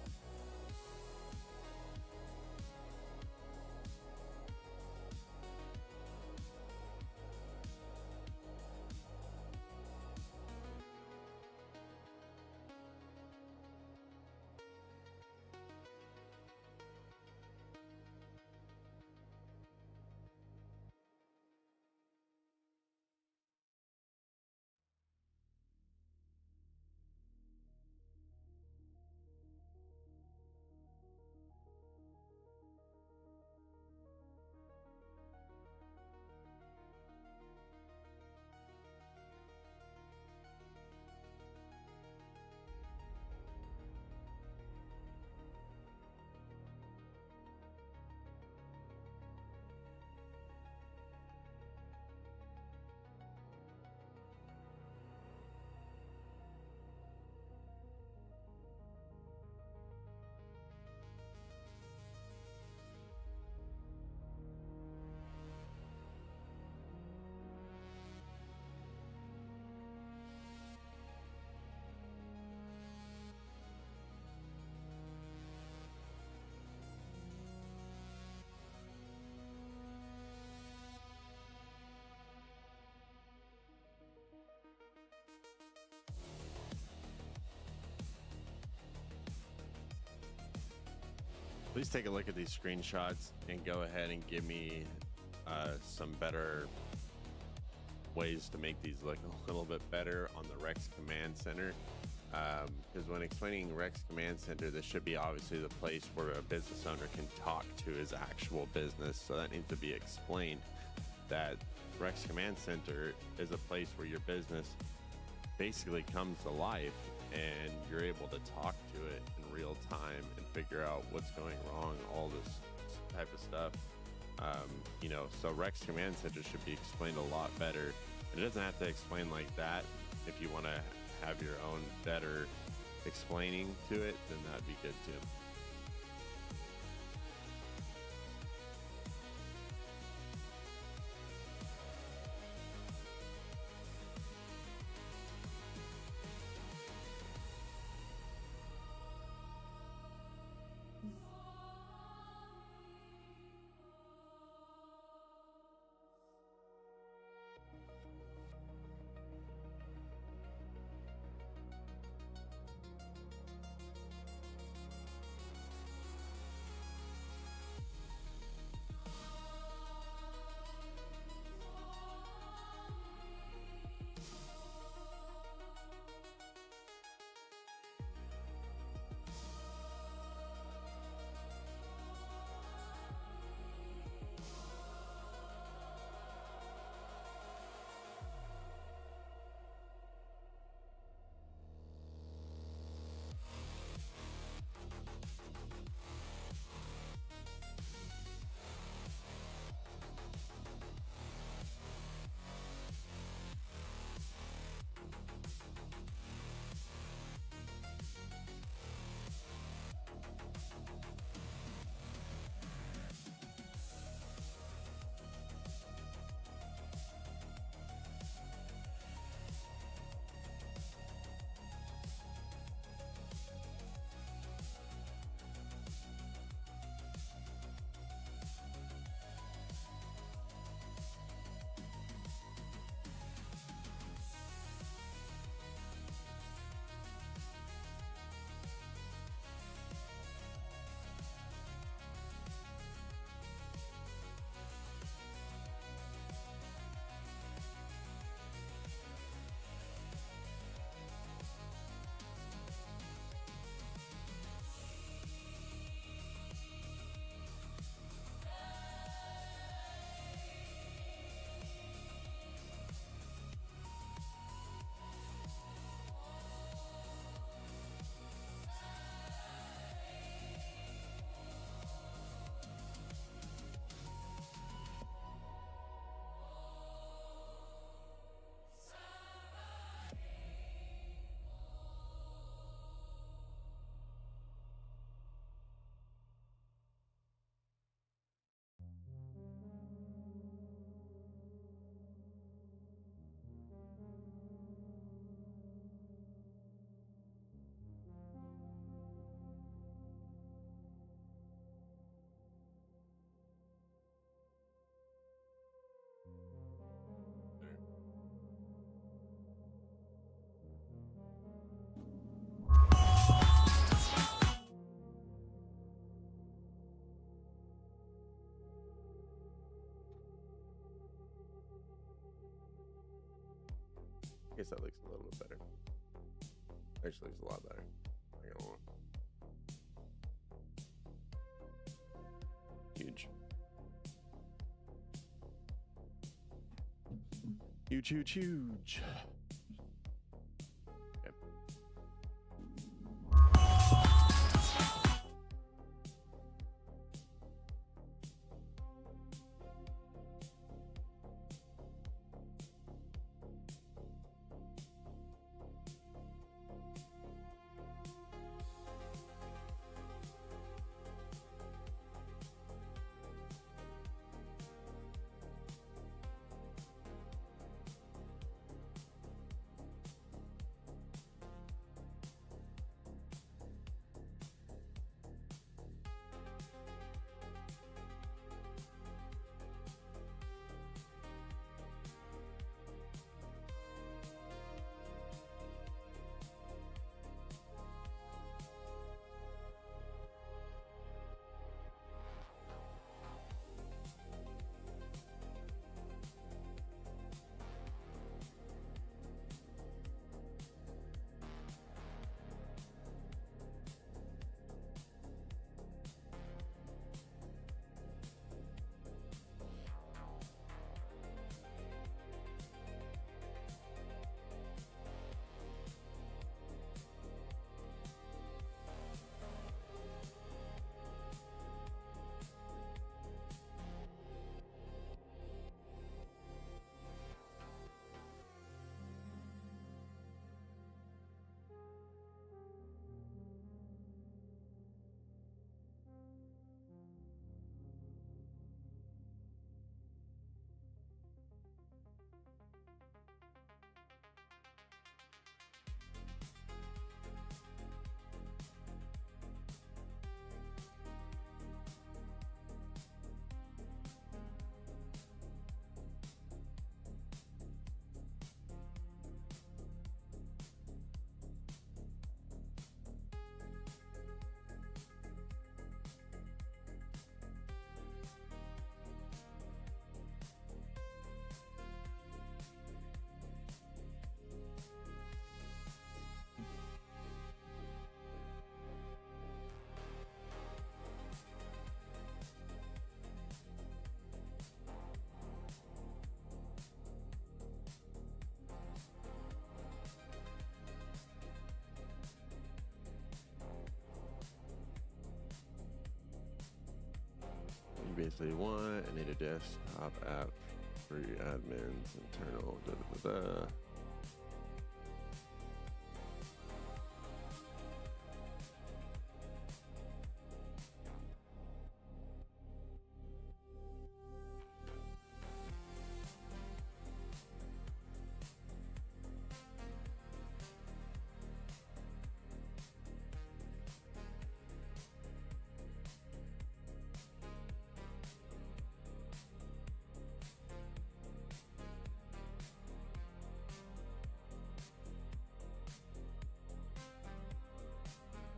please take a look at these screenshots and go ahead and give me some better ways to make these look a little bit better on the Rex Command Center. Because when explaining Rex Command Center, this should be obviously the place where a business owner can talk to his actual business. So that needs to be explained, that Rex Command Center is a place where your business basically comes to life and you're able to talk to it in real time and figure out what's going wrong, all this type of stuff. You know, so Rex Command Center should be explained a lot better. And it doesn't have to explain like that. If you want to have your own better explaining to it, then that'd be good too. I guess that looks a little bit better. Actually looks a lot better. Not gonna lie. Huge. Huge, huge, huge. Okay. basically want. I need a desktop app for your admins, internal, da da da da.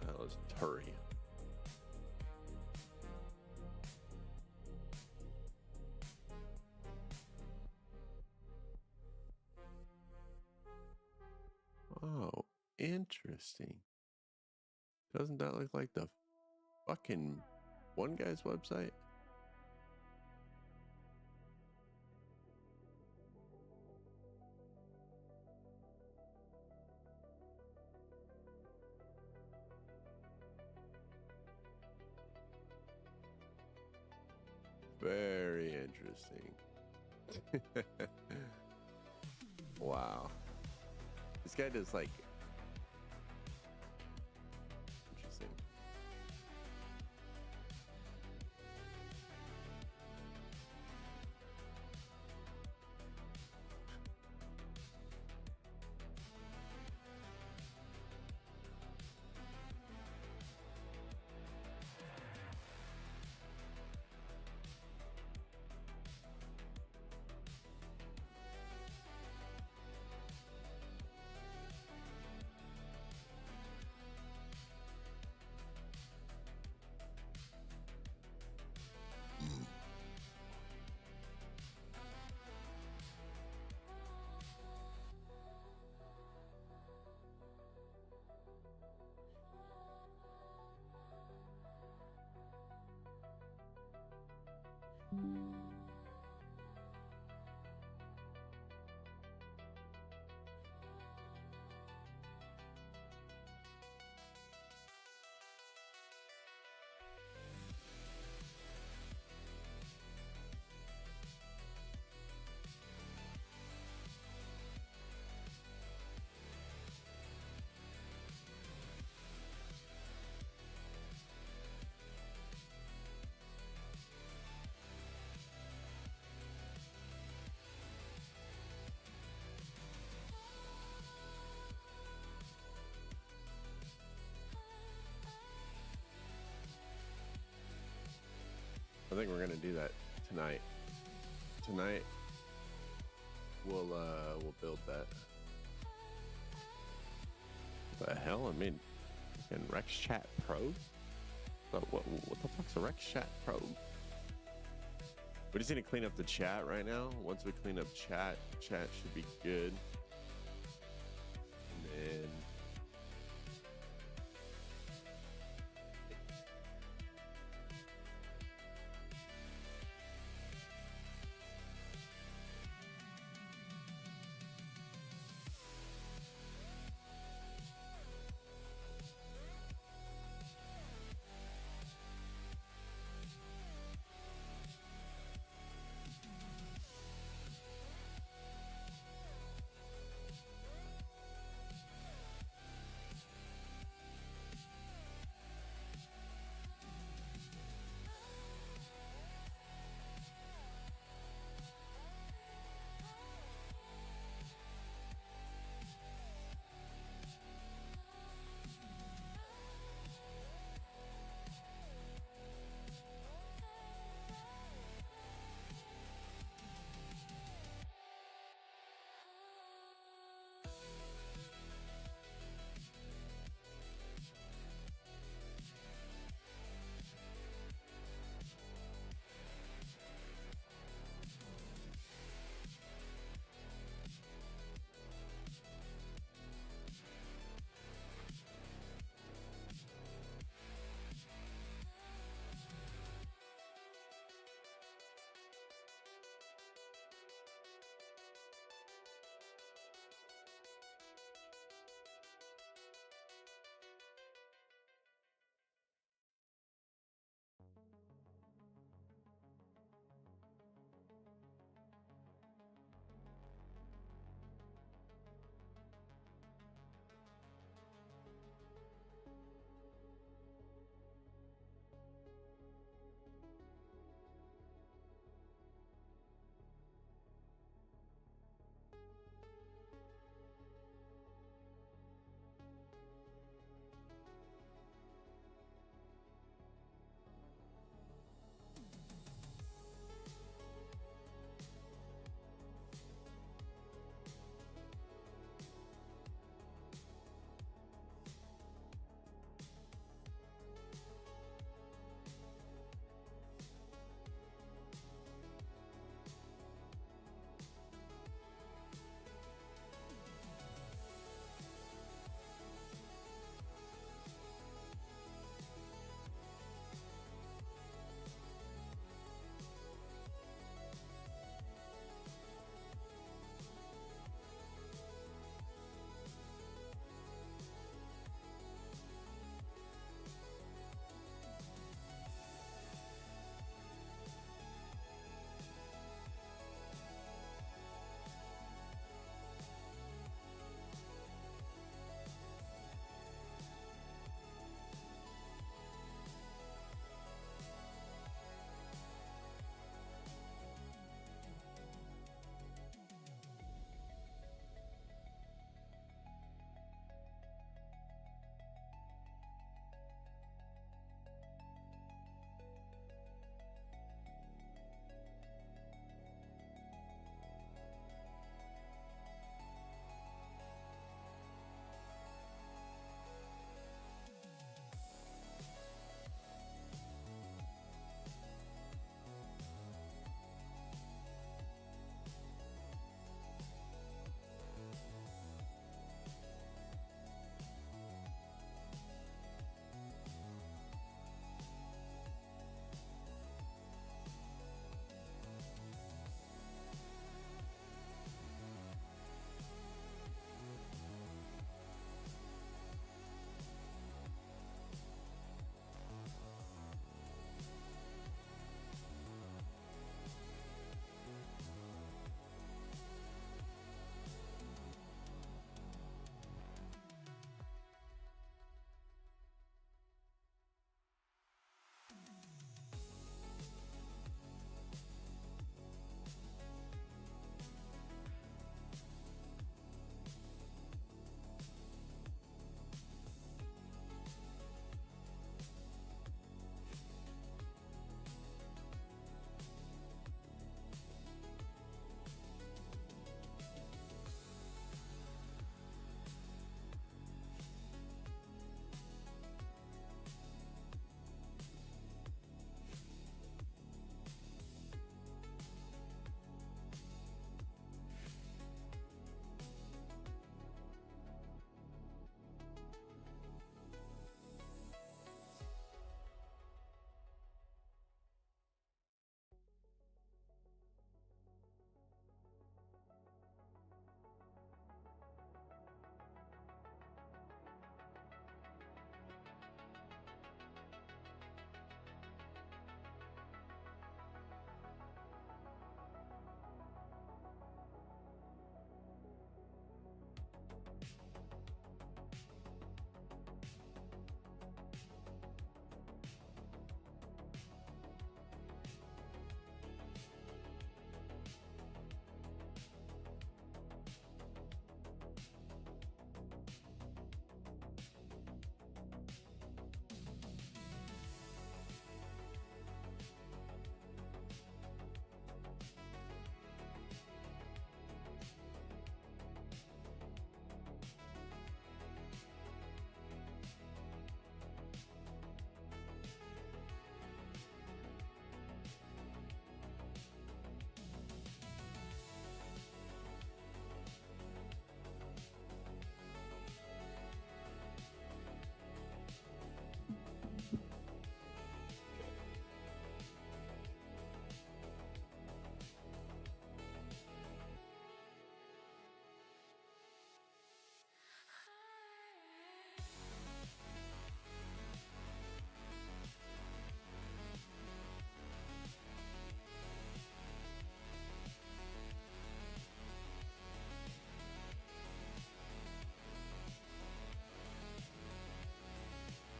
That was Turi. Oh, interesting. Doesn't that look like the fucking one guy's website? Very interesting. Wow. This guy does like interesting. I think we're gonna do that tonight. Tonight we'll build that. What the hell? I mean, fucking Rex Chat Pro? But what the fuck's a Rex Chat Pro? We just need to clean up the chat right now. Once we clean up chat should be good. And then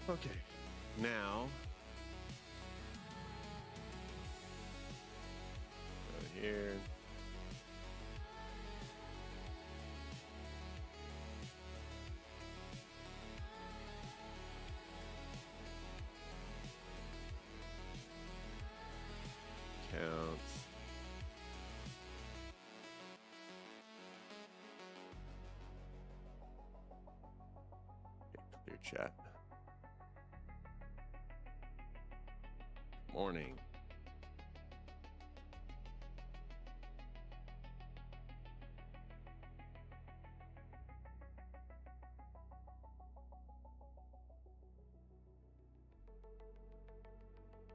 Okay, now go here. Counts. Okay, clear chat. Morning.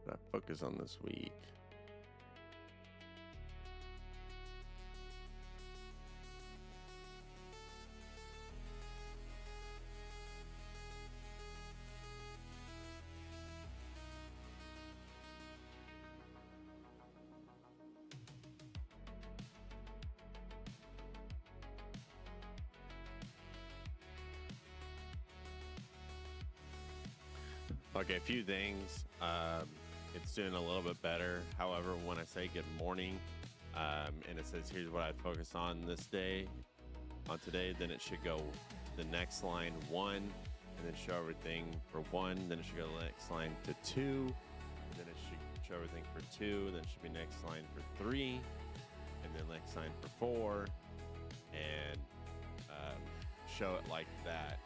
Should I focus on this week? Okay, a few things. It's doing a little bit better. However, when I say good morning, and it says here's what I focus on this day, on today, then it should go the next line 1, and then show everything for 1. Then it should go the next line to 2, and then it should show everything for 2. And then it should be next line for 3, and then next line for 4, and show it like that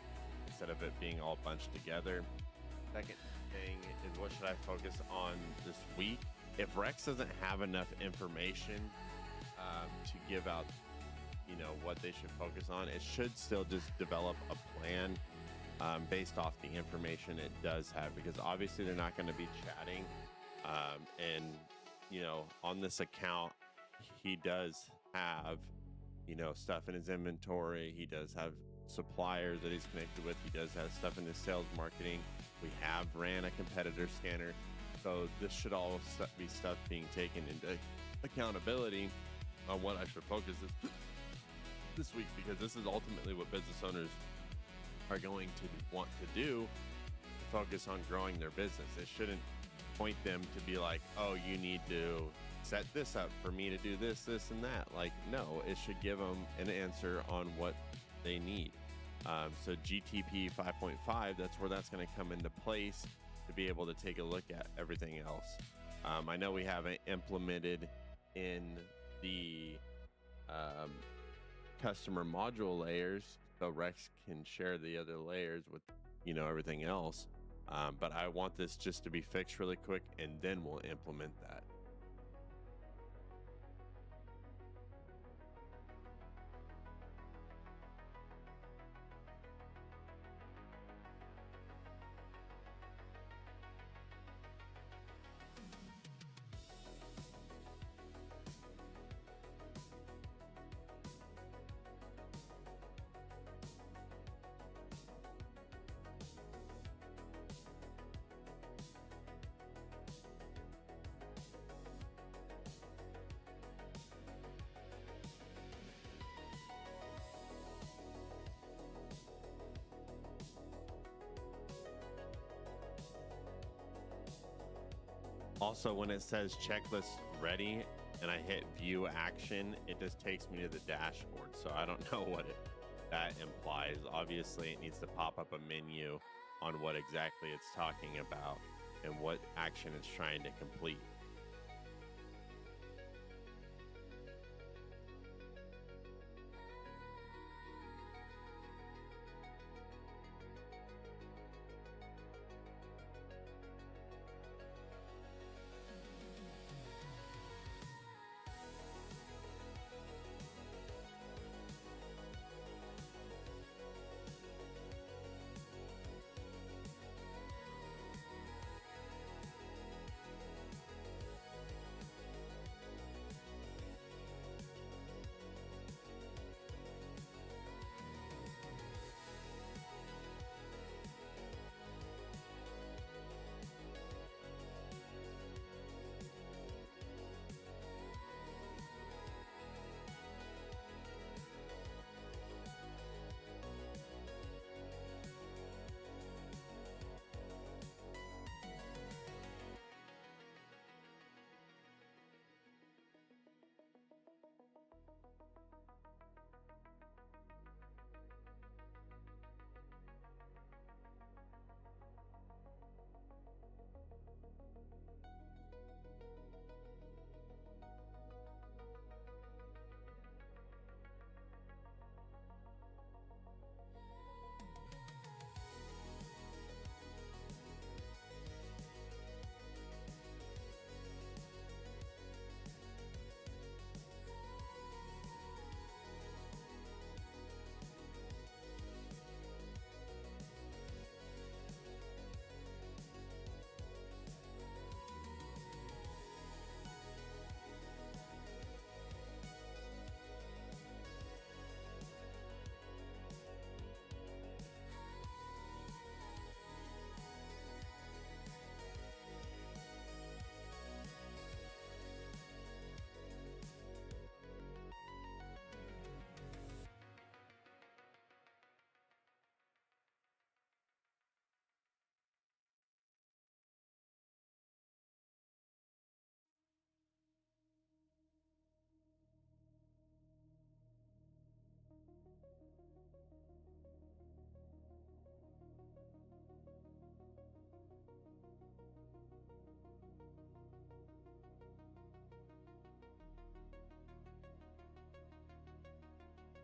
instead of it being all bunched together. Second thing is, what should I focus on this week? If Rex doesn't have enough information to give out, what they should focus on, it should still just develop a plan based off the information it does have, because obviously they're not going to be chatting. And, on this account, he does have, stuff in his inventory. He does have suppliers that he's connected with. He does have stuff in his sales marketing. We have ran a competitor scanner. So this should all be stuff being taken into accountability on what I should focus this week, because this is ultimately what business owners are going to want to do, focus on growing their business. It shouldn't point them to be like, oh, you need to set this up for me to do this, this, and that. Like, no, it should give them an answer on what they need. So GTP 5.5, that's where that's going to come into place to be able to take a look at everything else. I know we haven't implemented in the customer module layers, so Rex can share the other layers with, everything else. But I want this just to be fixed really quick, and then we'll implement that. Also, when it says checklist ready and I hit view action, it just takes me to the dashboard. So I don't know what that implies. Obviously, it needs to pop up a menu on what exactly it's talking about and what action it's trying to complete.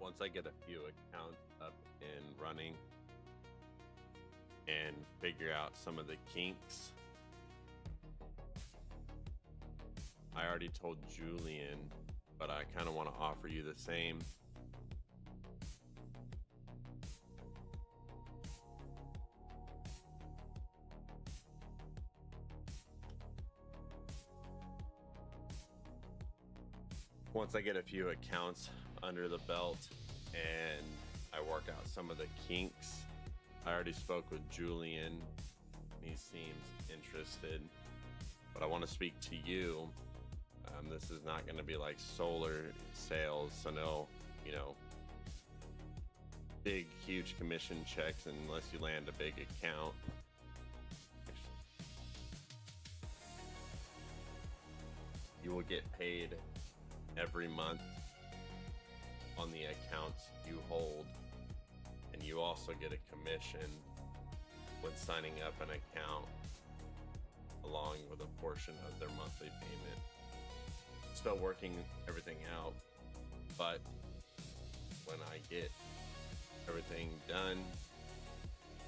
once I get a few accounts up and running and figure out some of the kinks, I already told Julian, but I kind of want to offer you the same. Once I get a few accounts under the belt and I work out some of the kinks, I already spoke with Julian. He seems interested, but I want to speak to you. This is not going to be like solar sales, so no, big, huge commission checks unless you land a big account. You will get paid every month on the accounts you hold, and you also get a commission when signing up an account along with a portion of their monthly payment. Still working everything out, but when I get everything done,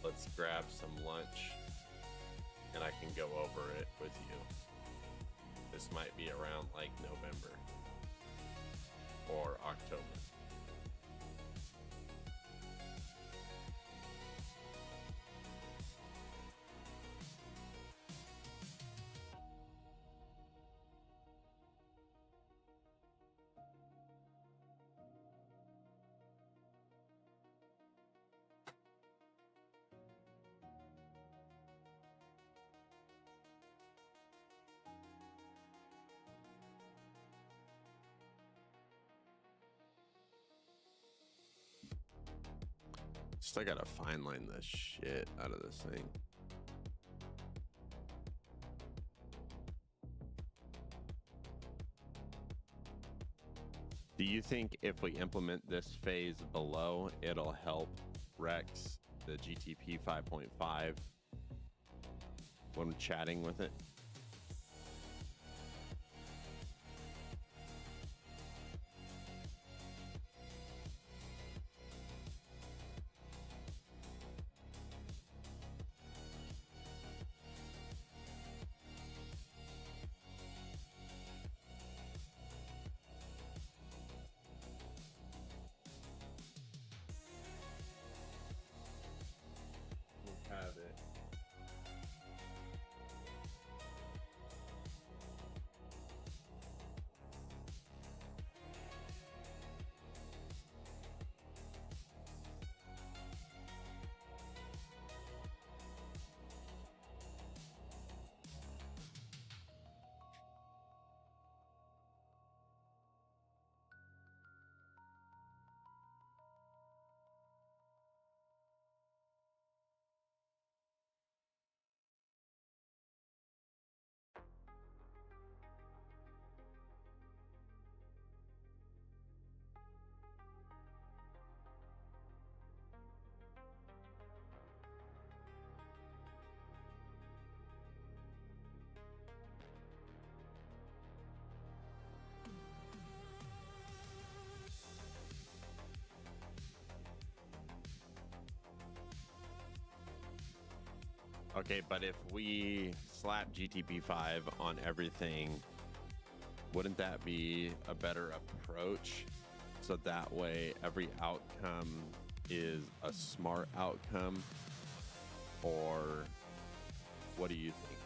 let's grab some lunch and I can go over it with you. This might be around like November or October. Still gotta fine line the shit out of this thing. Do you think if we implement this phase below, it'll help Rex the GTP 5.5 when chatting with it? Have it. Okay, but if we slap GTP5 on everything, wouldn't that be a better approach? So that way every outcome is a smart outcome? Or what do you think?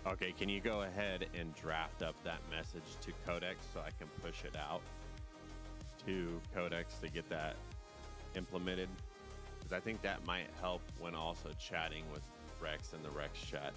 Okay, can you go ahead and draft up that message to Codex so I can push it out to Codex to get that implemented? Because I think that might help when also chatting with Rex in the Rex chat.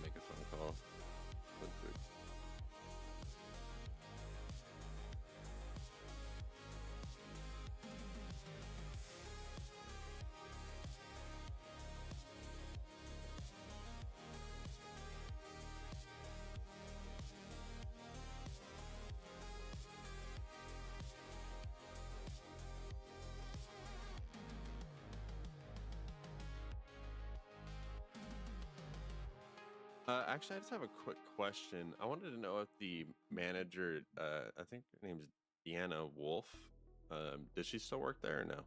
Make a phone call. Actually, I just have a quick question. I wanted to know if the manager, I think her name's Deanna Wolf, does she still work there or no?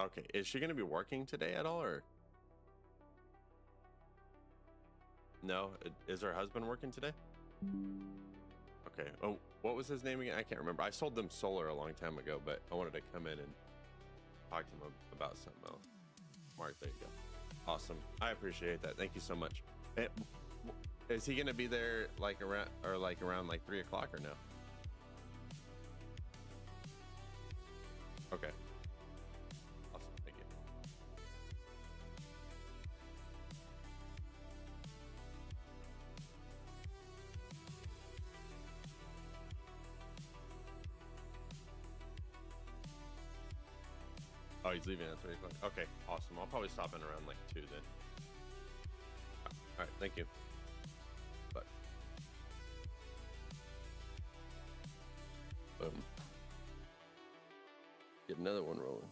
Okay, is she going to be working today at all, or no? Is her husband working today? Okay. Oh, what was his name again? I can't remember. I sold them solar a long time ago, but I wanted to come in and talk to him about something else. Mark, there you go. Awesome. I appreciate that. Thank you so much. Is he going to be there like around like 3 o'clock or no? Okay. Awesome. Thank you. Oh, he's leaving at 3 o'clock. Okay, awesome. I'll probably stop in around like 2 then. All right, thank you. Bye. Boom. Get another one rolling.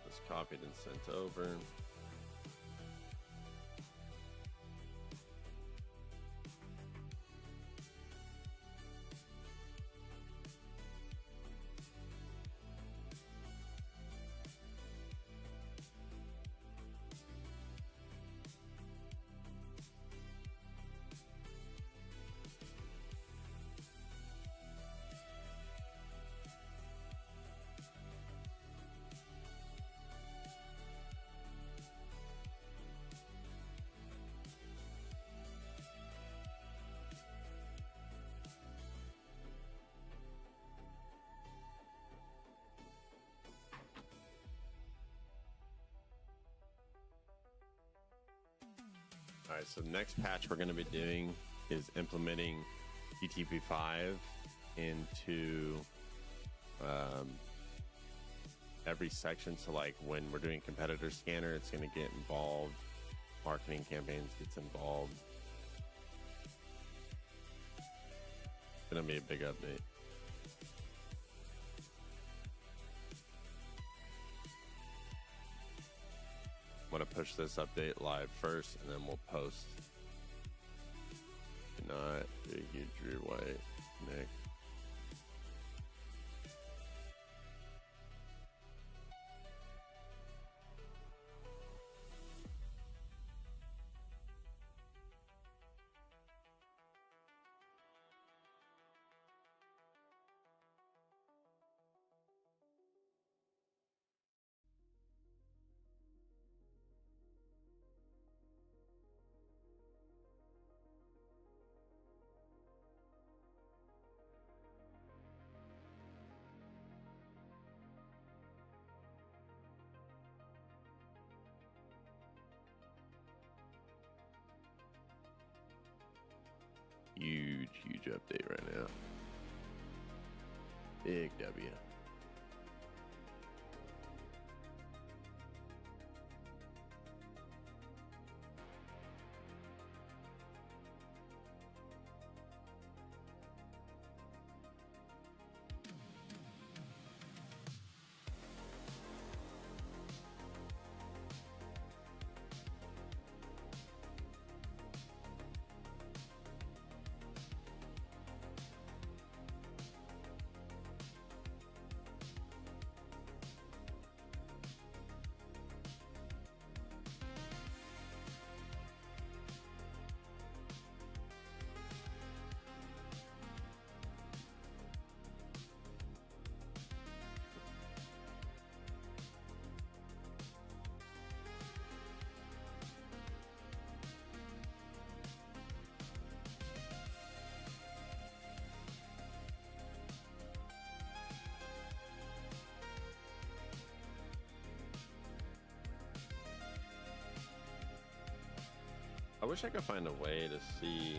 This copied and sent over. right, so the next patch we're going to be doing is implementing GTP5 into every section. So like when we're doing competitor scanner, it's going to get involved. Marketing campaigns gets involved. It's going to be a big update. I'm going to push this update live first, and then we'll post. Not big, huge, Drew White, Nick. Huge update right now. Big W. I wish I could find a way to see.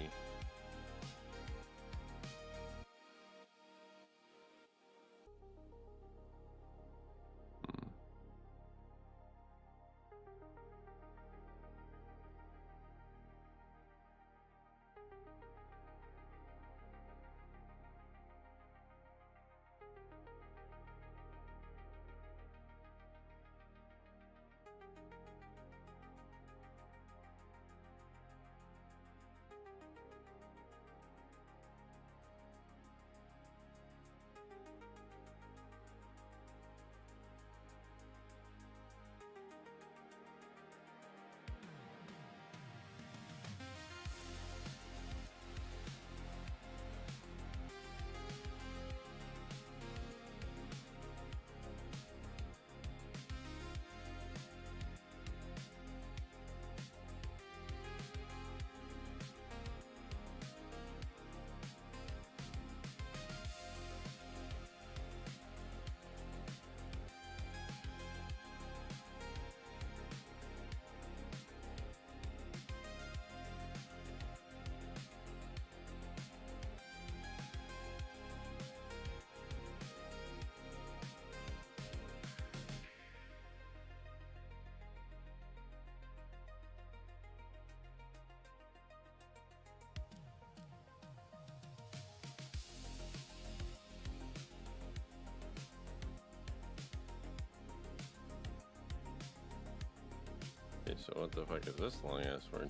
Okay, so what the fuck is this long ass word?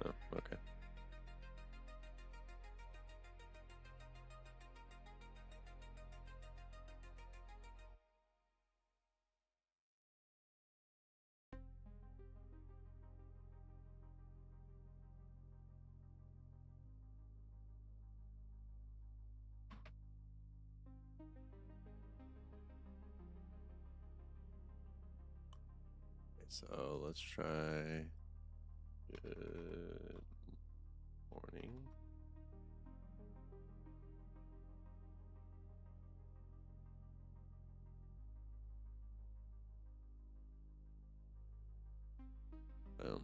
Oh, okay. So let's try. Good morning. Boom.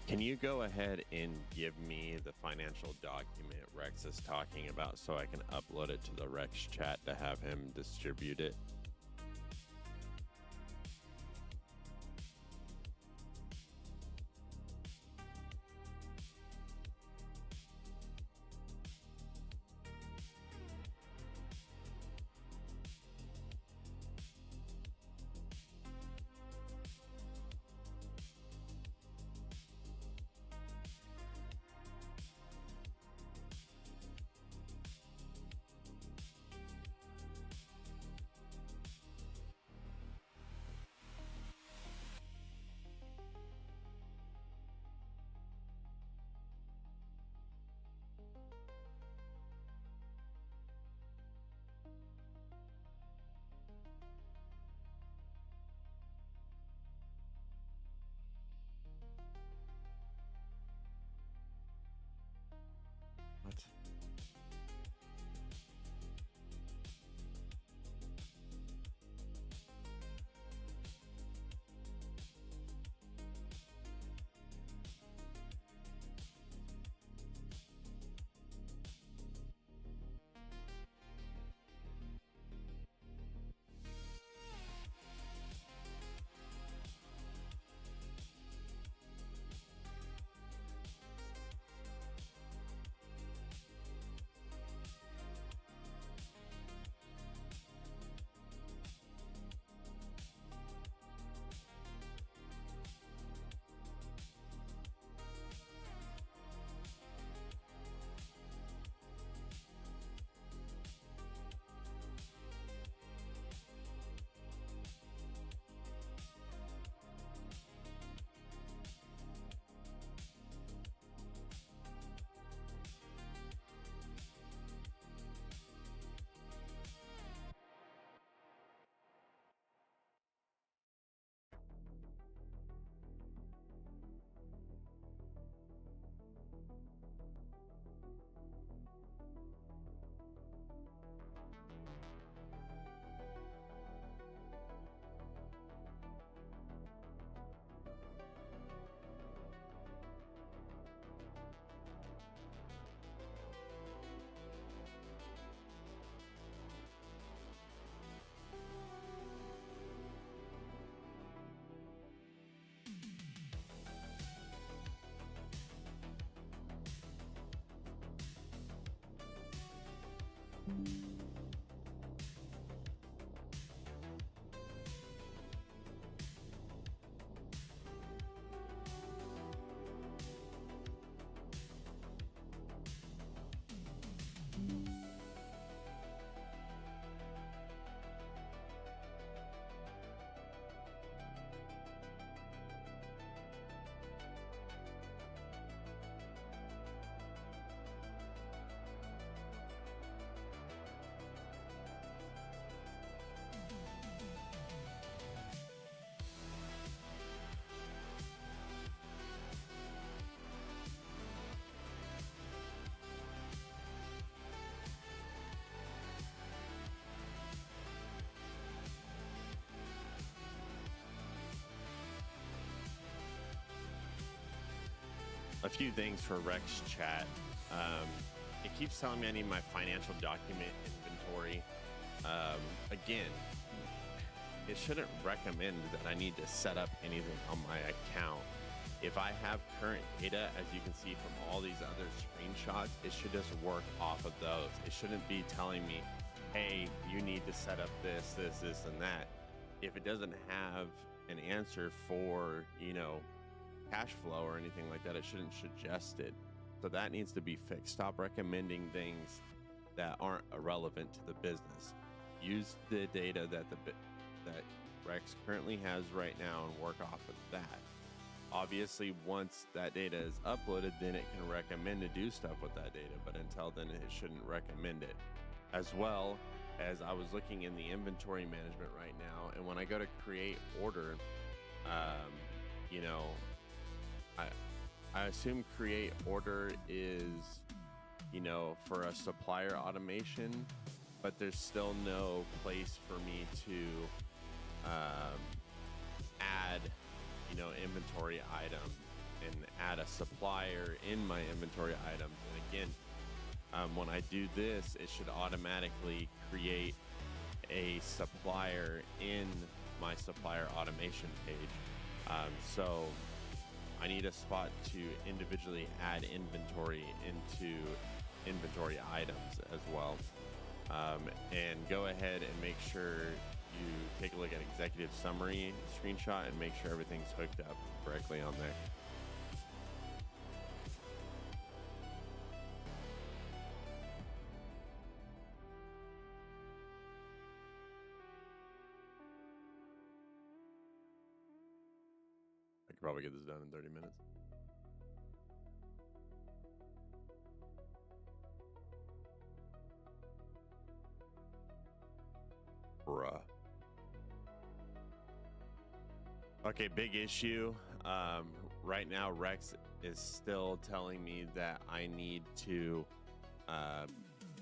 Can you go ahead and give me the financial document Rex is talking about so I can upload it to the Rex chat to have him distribute it? What? A few things for Rex chat. It keeps telling me I need my financial document inventory. Again, it shouldn't recommend that I need to set up anything on my account. If I have current data, as you can see from all these other screenshots, it should just work off of those. It shouldn't be telling me, hey, you need to set up this, and that. If it doesn't have an answer for, cash flow or anything like that, it shouldn't suggest it. So that needs to be fixed. Stop recommending things that aren't irrelevant to the business. Use the data that Rex currently has right now and work off of that. Obviously, once that data is uploaded, then it can recommend to do stuff with that data. But until then, it shouldn't recommend it. As well as I was looking in the inventory management right now, and when I go to create order, I assume create order is, for a supplier automation, but there's still no place for me to add, inventory item and add a supplier in my inventory items. And again, when I do this, it should automatically create a supplier in my supplier automation page. So I need a spot to individually add inventory into inventory items as well. And go ahead and make sure you take a look at executive summary screenshot and make sure everything's hooked up correctly on there. I could probably get this done in 30 minutes. Bruh. Okay, big issue. Right now, Rex is still telling me that I need to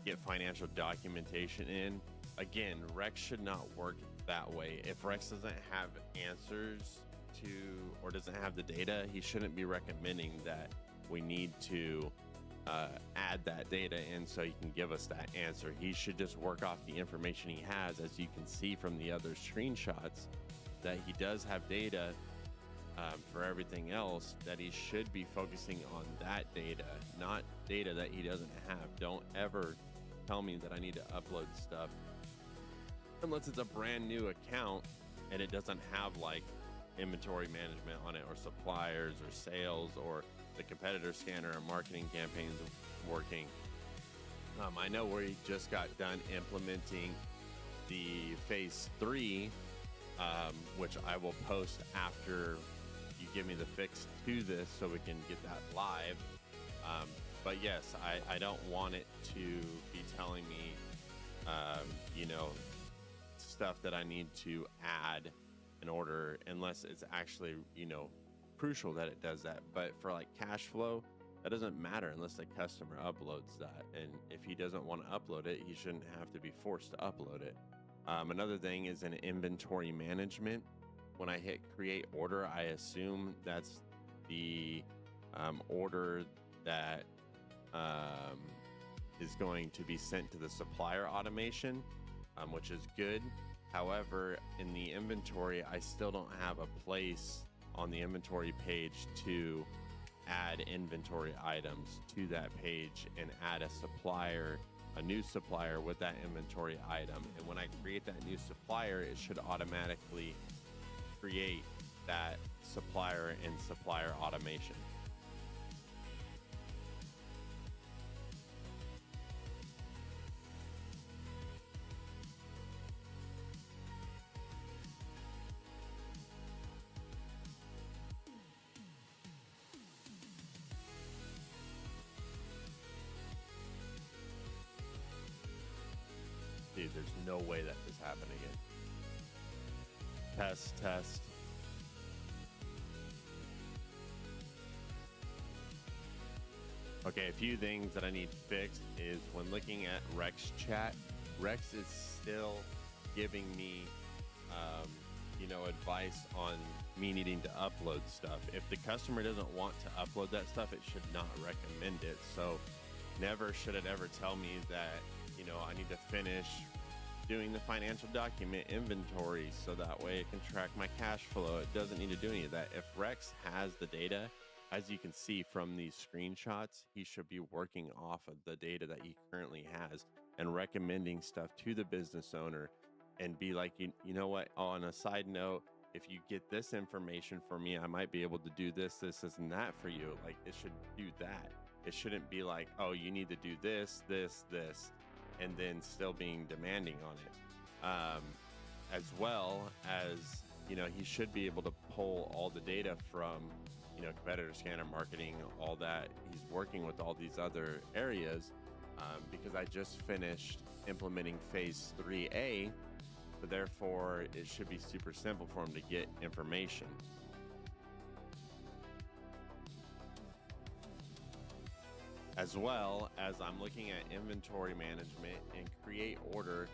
get financial documentation in. Again, Rex should not work that way. If Rex doesn't have answers to, or doesn't have the data, he shouldn't be recommending that we need to add that data in so he can give us that answer. He should just work off the information he has. As you can see from the other screenshots, that he does have data for everything else, that he should be focusing on that data, not data that he doesn't have. Don't ever tell me that I need to upload stuff unless it's a brand new account and it doesn't have like inventory management on it, or suppliers, or sales, or the competitor scanner, or marketing campaigns working. I know we just got done implementing the phase 3, which I will post after you give me the fix to this so we can get that live. But yes, I don't want it to be telling me, stuff that I need to add in order, unless it's actually, crucial that it does that. But for like cash flow, that doesn't matter unless the customer uploads that. And if he doesn't want to upload it, he shouldn't have to be forced to upload it. Another thing is in inventory management. When I hit create order, I assume that's the order that is going to be sent to the supplier automation, which is good. However, in the inventory, I still don't have a place on the inventory page to add inventory items to that page and add a new supplier with that inventory item. And when I create that new supplier, it should automatically create that supplier in supplier automation. Dude, there's no way that this happened again. Test. Okay, a few things that I need fixed is when looking at Rex chat, Rex is still giving me, advice on me needing to upload stuff. If the customer doesn't want to upload that stuff, it should not recommend it. So never should it ever tell me that, I need to finish doing the financial document inventory so that way it can track my cash flow. It doesn't need to do any of that. If Rex has the data, as you can see from these screenshots, he should be working off of the data that he currently has and recommending stuff to the business owner and be like, you know what, on a side note, if you get this information for me, I might be able to do this, and that for you. Like, it should do that. It shouldn't be like, oh, you need to do this, and then still being demanding on it. As well as, he should be able to pull all the data from, competitor scanner marketing, all that. He's working with all these other areas because I just finished implementing phase 3A. So therefore, it should be super simple for him to get information. As well as I'm looking at inventory management and create order.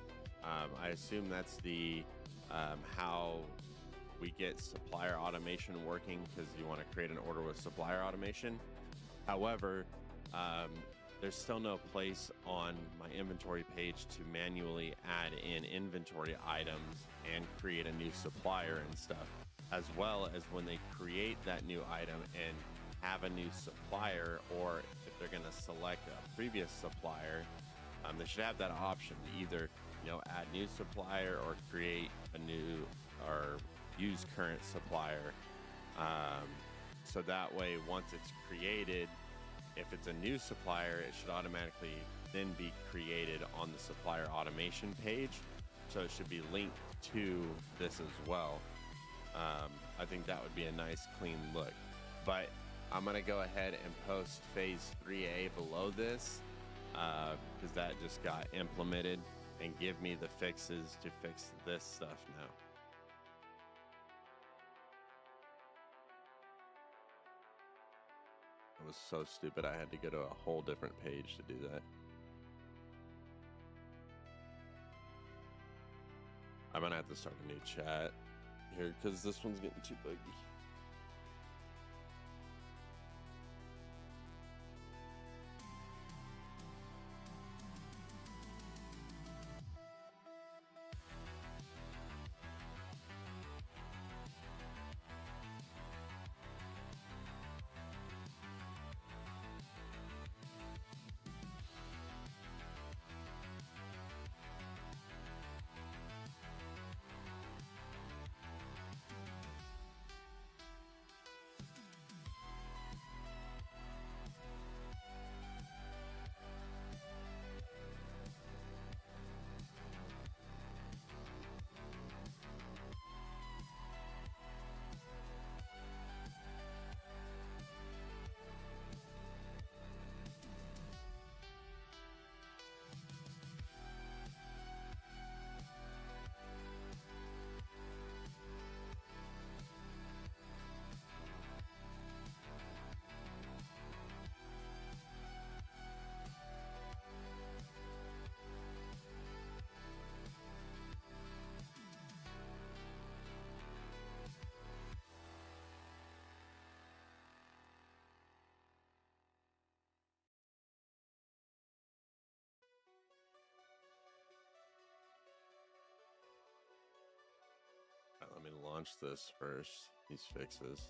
I assume that's the how we get supplier automation working, because you want to create an order with supplier automation. However, there's still no place on my inventory page to manually add in inventory items and create a new supplier and stuff, as well as when they create that new item and have a new supplier, or if they're going to select a previous supplier, they should have that option to either add new supplier or create a new or use current supplier. So that way, once it's created, if it's a new supplier, it should automatically then be created on the supplier automation page. So it should be linked to this as well. I think that would be a nice clean look. But I'm going to go ahead and post phase 3A below this because that just got implemented, and give me the fixes to fix this stuff now. It was so stupid. I had to go to a whole different page to do that. I'm going to have to start a new chat here because this one's getting too buggy. Let me launch this first, these fixes.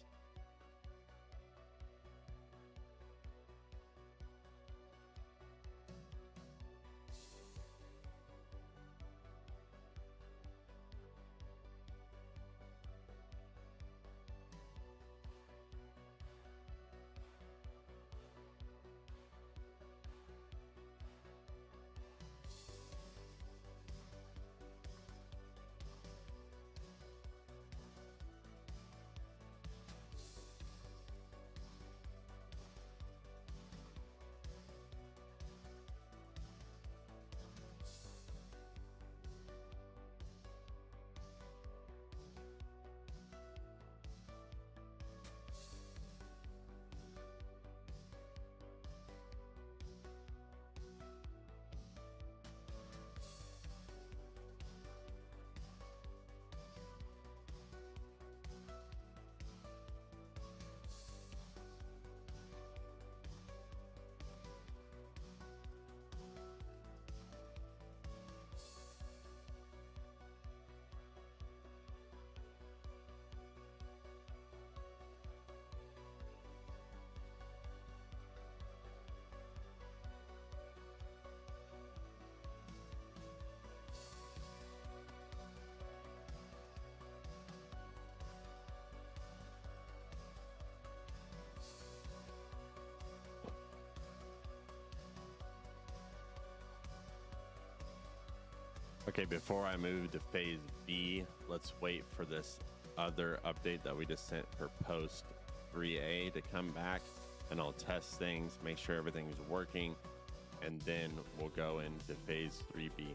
Okay, before I move to phase B, let's wait for this other update that we just sent for post 3A to come back, and I'll test things, make sure everything's working, and then we'll go into phase 3B.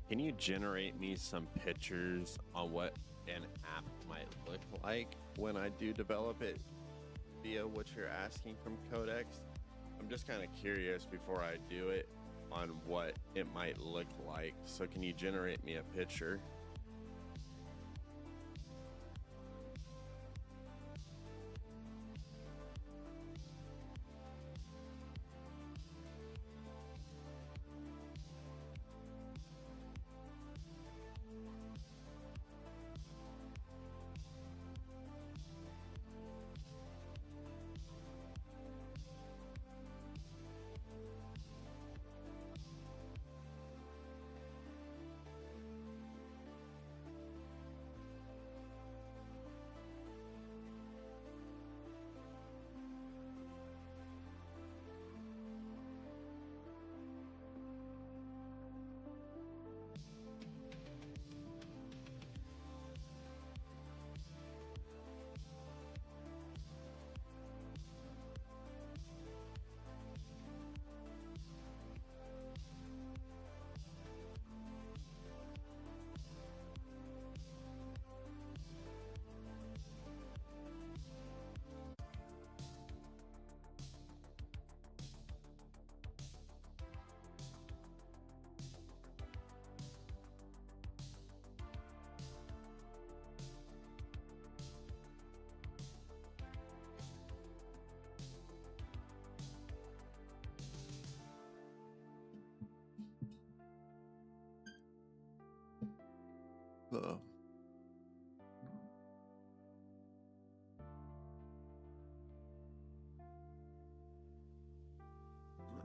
Can you generate me some pictures on what an app might look like when I do develop it via what you're asking from Codex? I'm just kind of curious before I do it on what it might look like. So can you generate me a picture? Uh-oh.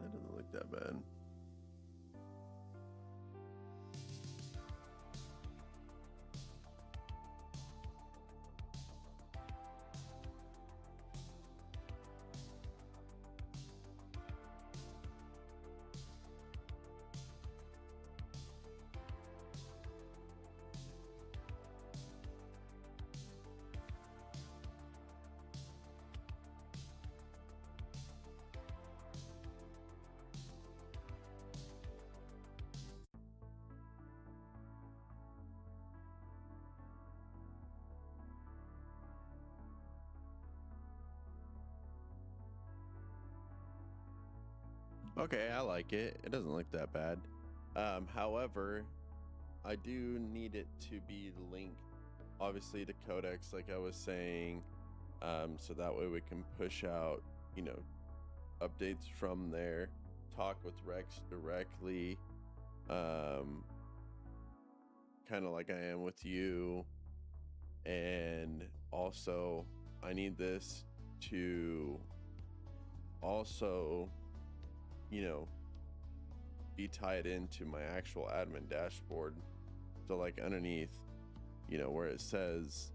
That doesn't look that bad. Okay, I like it. It doesn't look that bad. However, I do need it to be linked, obviously, to Codex, like I was saying, so that way we can push out, updates from there, talk with Rex directly, kind of like I am with you. And also, I need this to also, be tied into my actual admin dashboard. So like underneath, where it says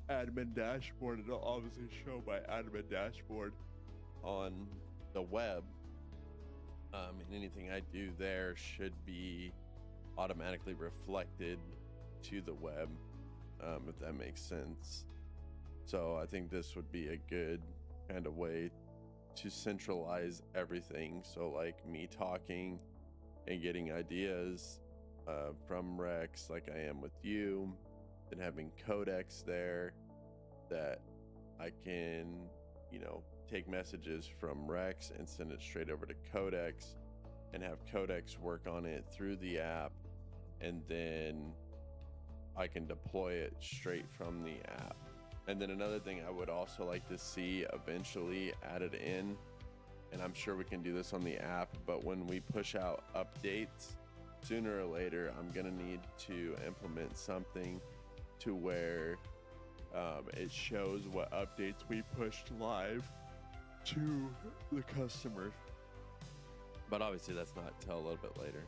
admin dashboard, it'll obviously show my admin dashboard on the web. And anything I do there should be automatically reflected to the web, if that makes sense. So I think this would be a good kind of way to centralize everything. So like me talking and getting ideas from Rex, like I am with you, and having Codex there that I can, take messages from Rex and send it straight over to Codex, and have Codex work on it through the app, and then I can deploy it straight from the app. And then another thing I would also like to see eventually added in, and I'm sure we can do this on the app, but when we push out updates, sooner or later, I'm gonna need to implement something to where it shows what updates we pushed live to the customer. But obviously that's not till a little bit later.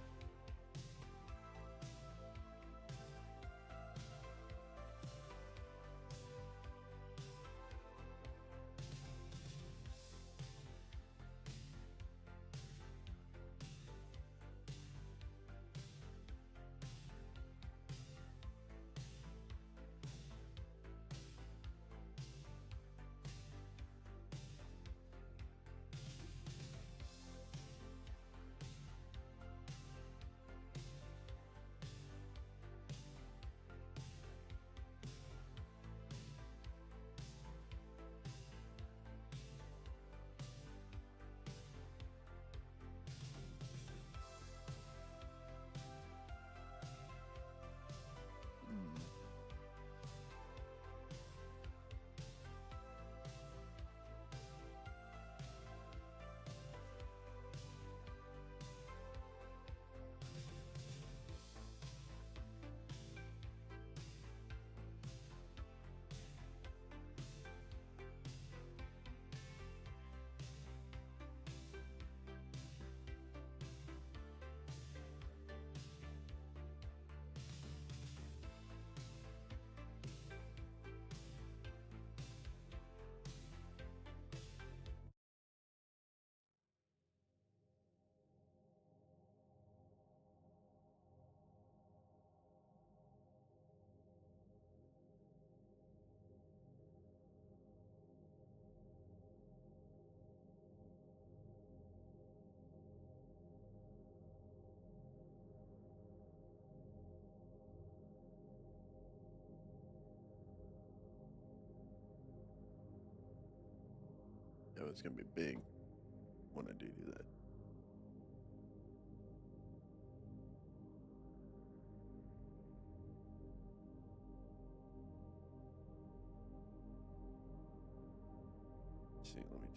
Oh, it's gonna be big when I do that. See, let me.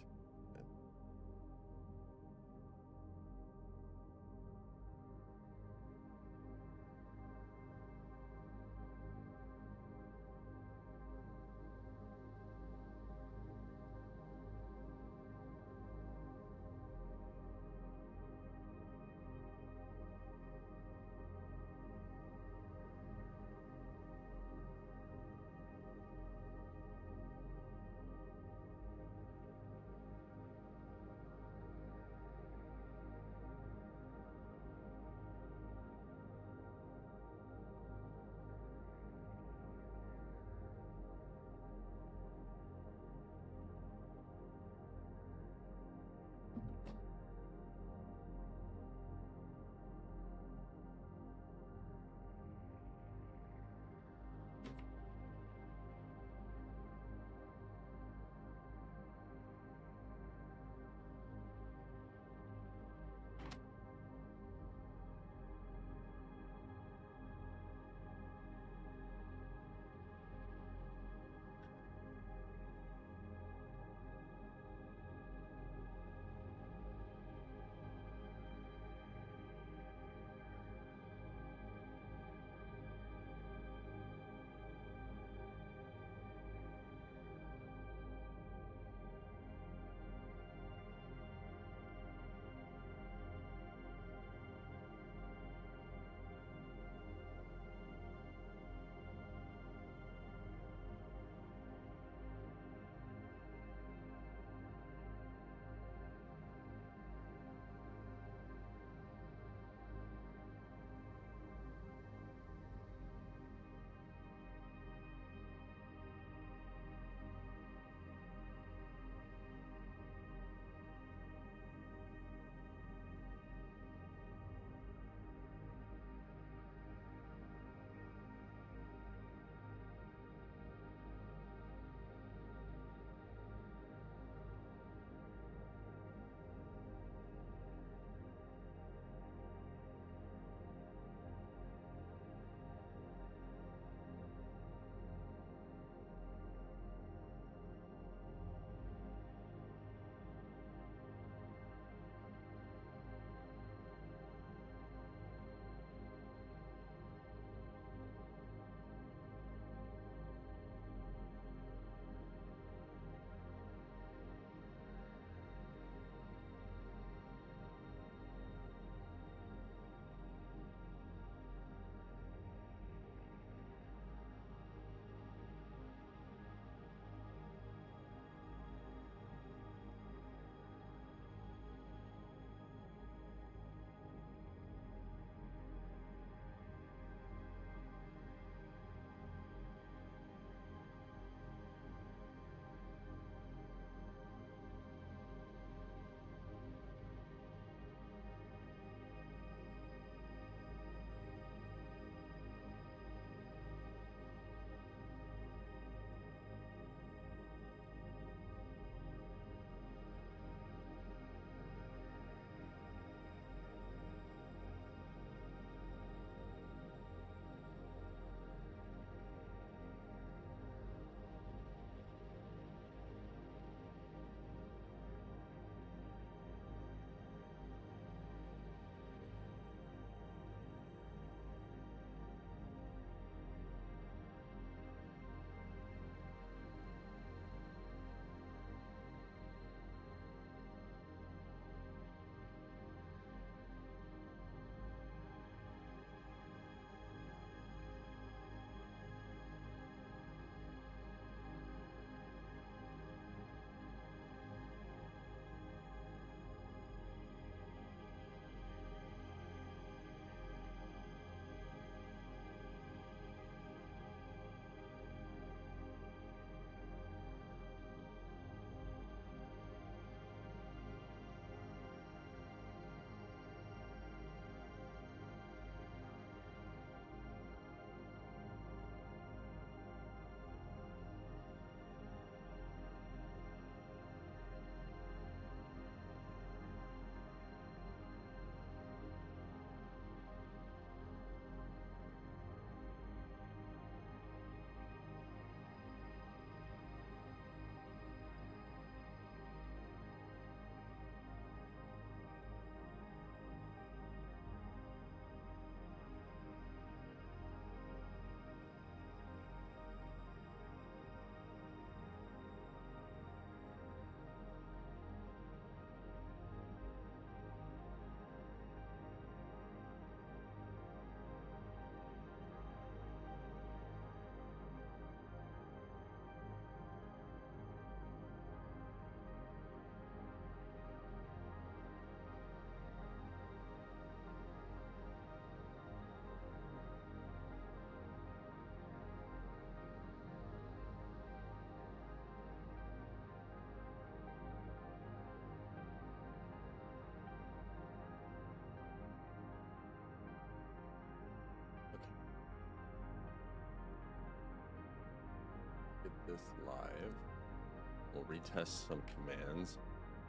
I'll retest some commands,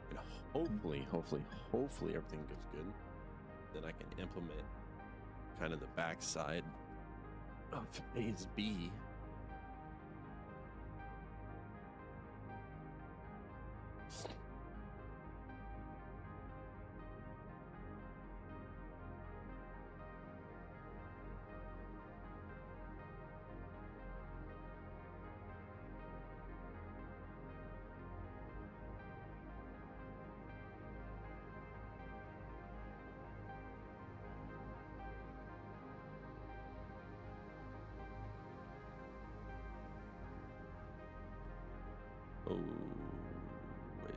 and hopefully everything goes good. Then I can implement kind of the backside of phase B. Oh, wait.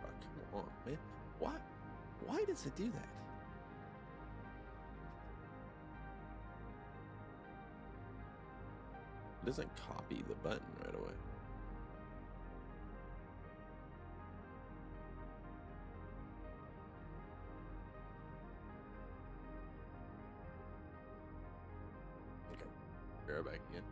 Oh, come on, man. Why does it do that? It doesn't copy the button right away. Okay, bear back again.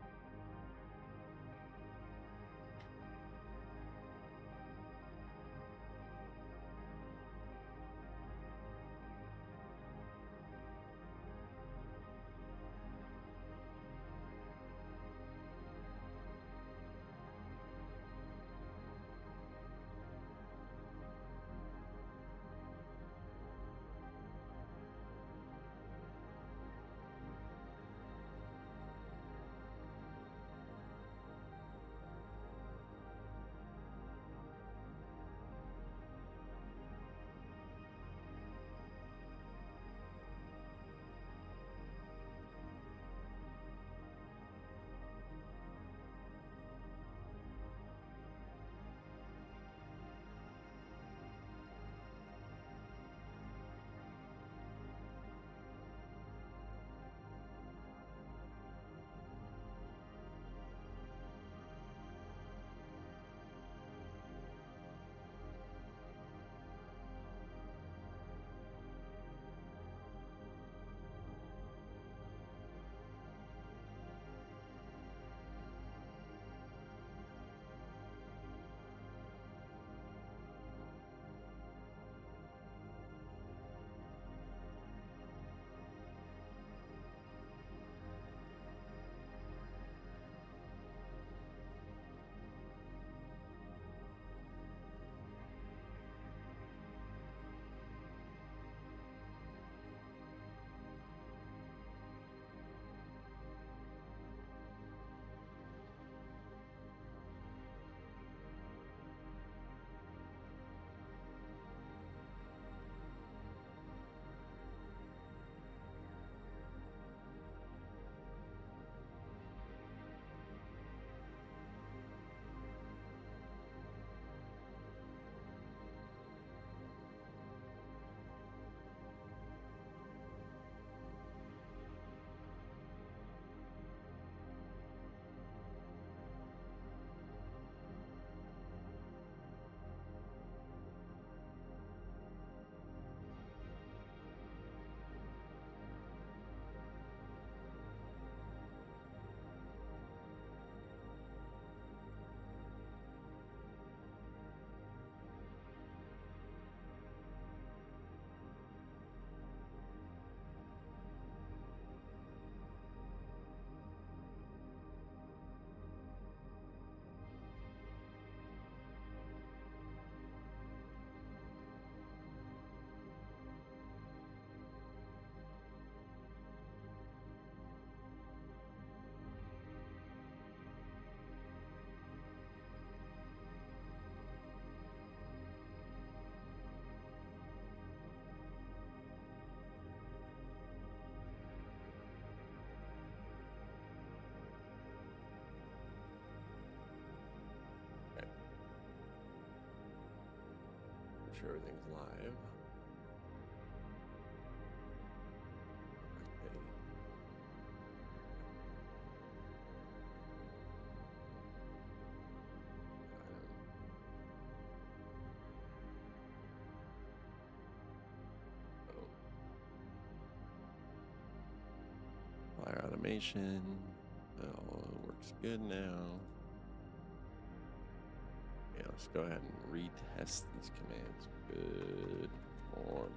Make sure everything's live. Okay. Oh. information. Oh, it works good now. Yeah, let's go ahead and retest these commands. Good morning.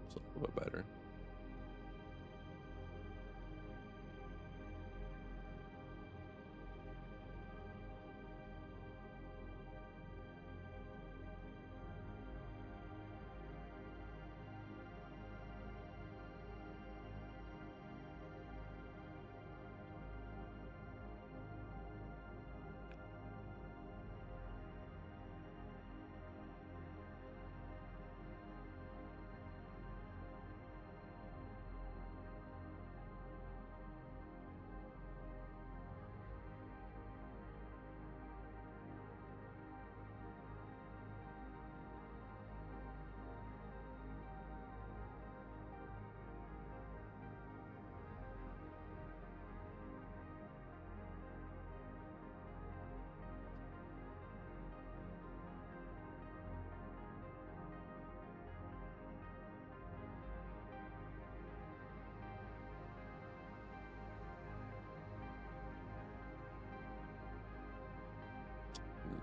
It's a little bit better.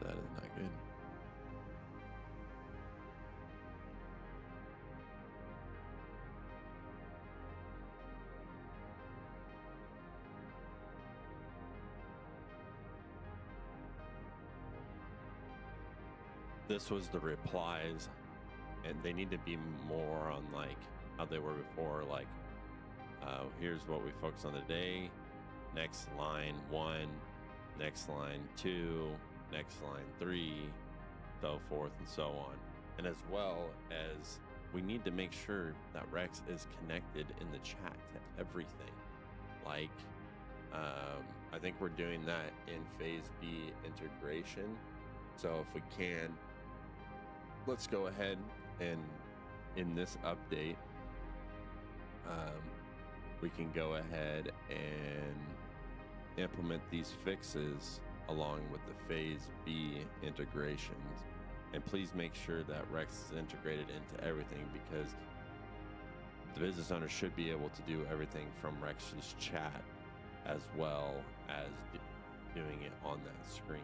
That is not good. This was the replies, and they need to be more on like how they were before. Like, here's what we focus on today. Next line 1, next line 2, next line 3, so forth and so on. And as well as we need to make sure that Rex is connected in the chat to everything. Like, I think we're doing that in phase B integration. So if we can, let's go ahead and in this update, we can go ahead and implement these fixes along with the phase B integrations. And please make sure that Rex is integrated into everything, because the business owner should be able to do everything from Rex's chat as well as doing it on that screen.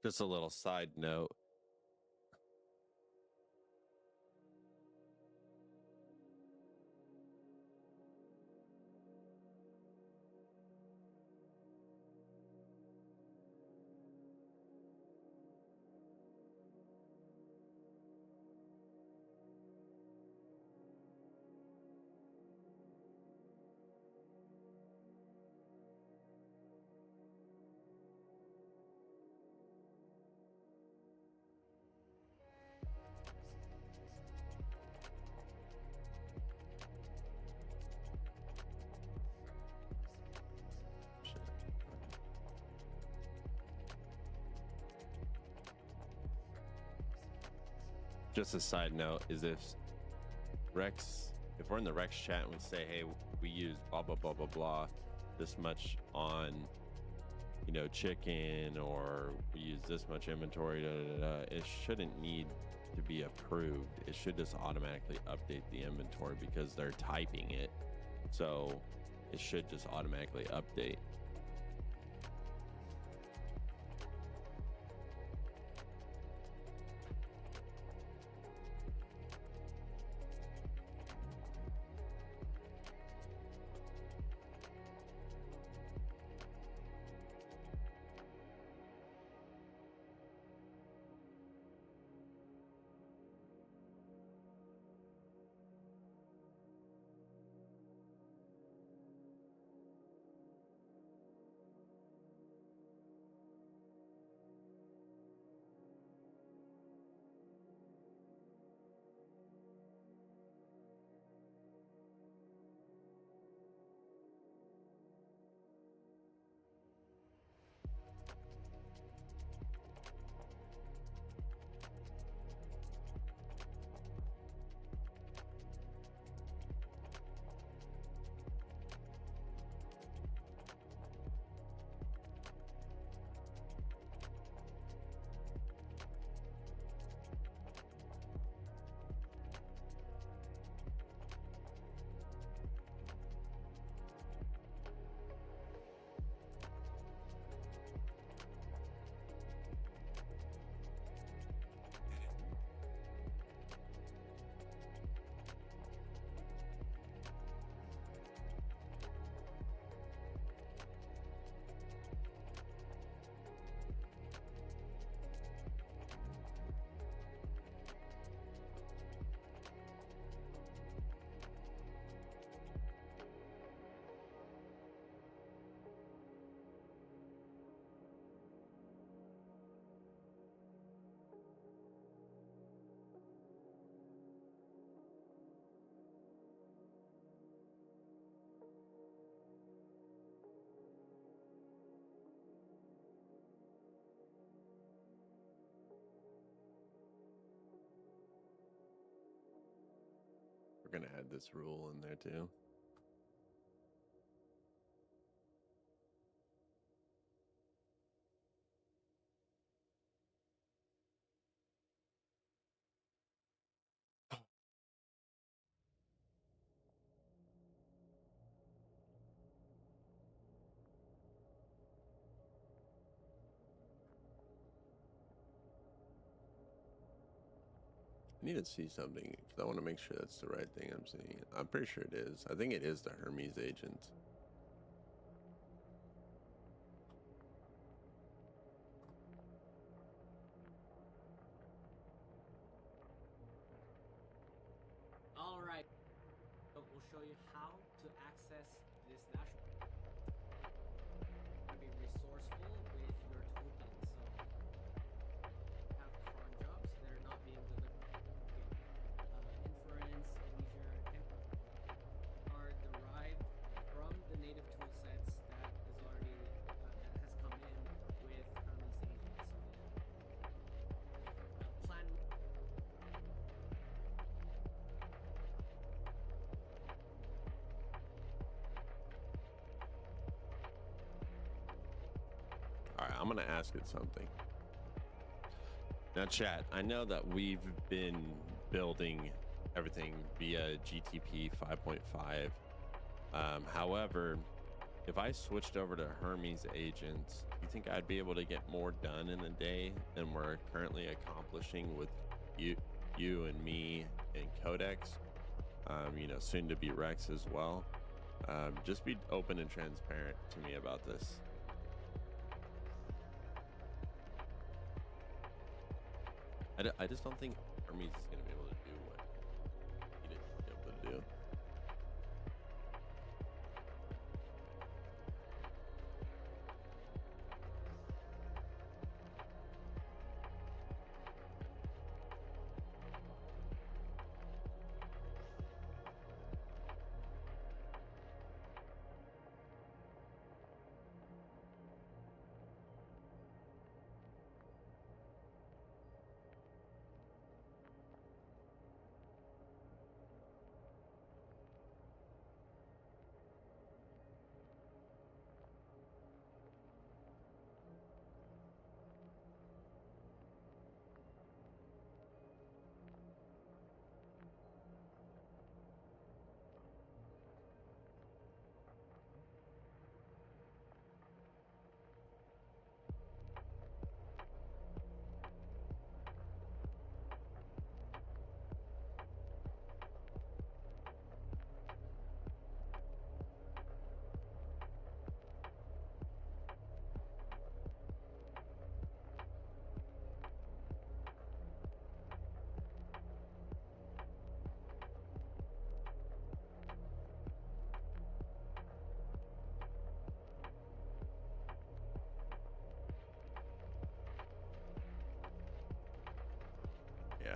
Just a little side note. Just a side note is if we're in the Rex chat and we say, hey, we use blah, blah, blah, blah, blah, this much on, you know, chicken, or we use this much inventory, it shouldn't need to be approved. It should just automatically update the inventory because they're typing it. So it should just automatically update. We're going to add this rule in there too. I need to see something because I want to make sure that's the right thing I'm seeing. I'm pretty sure it is. I think it is the Hermes agent. All right, so we'll show you how to access this dashboard. Be resourceful with your tokens. So have cron jobs that are not being delivered. Inference, leisure, are derived from the native tool sets that is already that has come in with Hermes agents. Plan. All right, I'm going to ask it something. Now, chat, I know that we've been building everything via GTP 5.5. However, if I switched over to Hermes agents, do you think I'd be able to get more done in a day than we're currently accomplishing with you and me and Codex? You know, soon to be Rex as well. Just be open and transparent to me about this. I just don't think Hermes is going to be able to do what he didn't be able to do.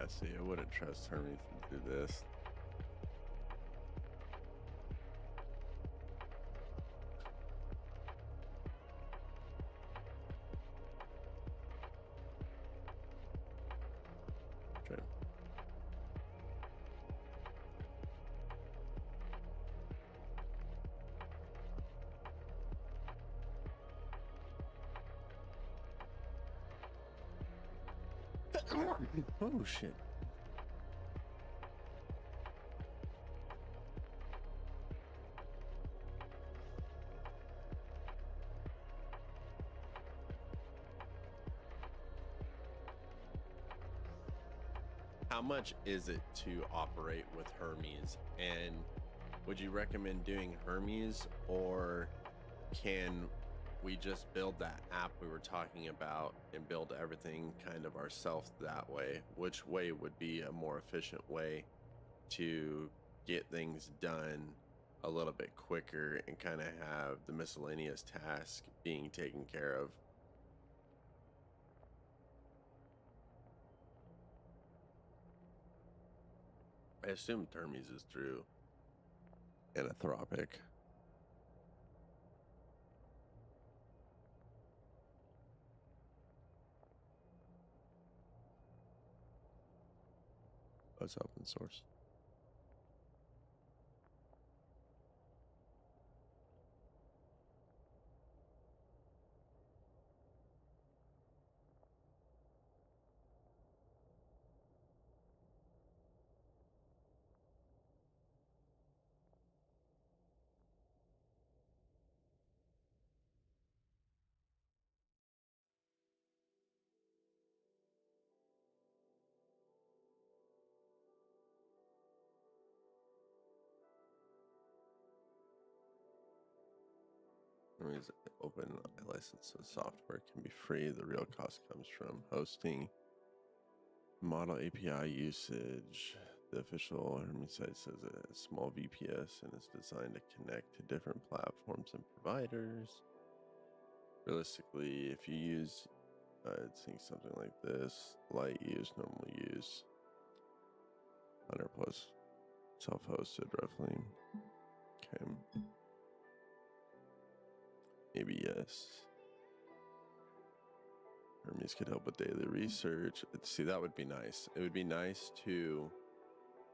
Yeah, see, I wouldn't trust Hermes to do this. Okay. Oh shit. How much is it to operate with Hermes? And would you recommend doing Hermes, or can we just build that app we were talking about and build everything kind of ourselves that way? Which way would be a more efficient way to get things done a little bit quicker and kind of have the miscellaneous task being taken care of? I assume Hermes is through Anthropic. Oh, it's open source. Hermes open license so software can be free. The real cost comes from hosting, model API usage. The official Hermes site says a small VPS and is designed to connect to different platforms and providers. Realistically, if you use, I'd think something like this: light use, normal use, 100 plus, self-hosted, roughly. Okay. Maybe yes. Hermes could help with daily research. See, that would be nice. It would be nice to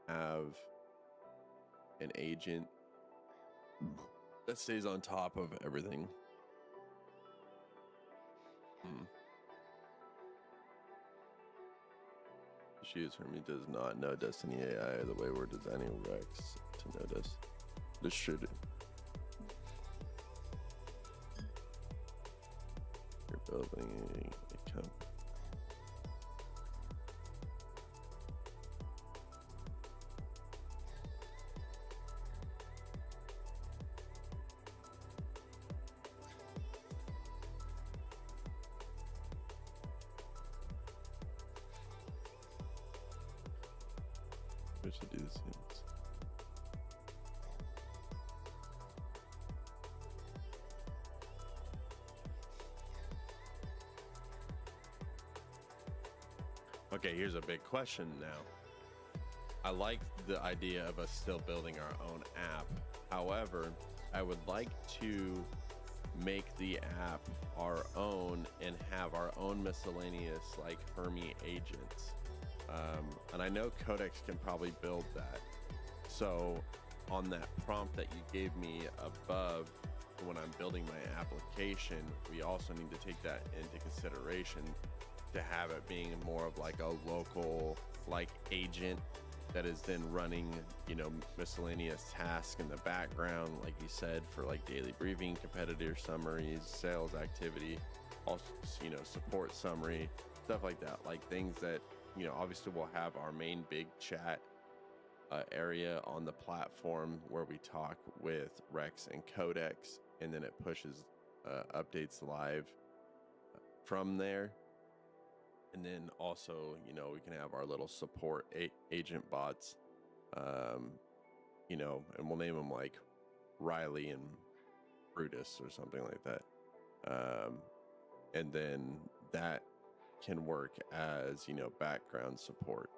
have an agent that stays on top of everything. She is Hermes does not know DestinyAI the way we're designing Rex to notice. This should. You're building a account. We should do the same. Okay, here's a big question now. I like the idea of us still building our own app. However, I would like to make the app our own and have our own miscellaneous like Hermes agents. And I know Codex can probably build that. So on that prompt that you gave me above, when I'm building my application, we also need to take that into consideration to have it being more of like a local like agent that is then running, you know, miscellaneous tasks in the background, like you said, for like daily briefing, competitor summaries, sales activity, also, you know, support summary, stuff like that. Like things that, you know, obviously we'll have our main big chat area on the platform where we talk with Rex and Codex, and then it pushes updates live from there. And then also, you know, we can have our little support agent bots, you know, and we'll name them like Riley and Brutus or something like that. And then that can work as, you know, background support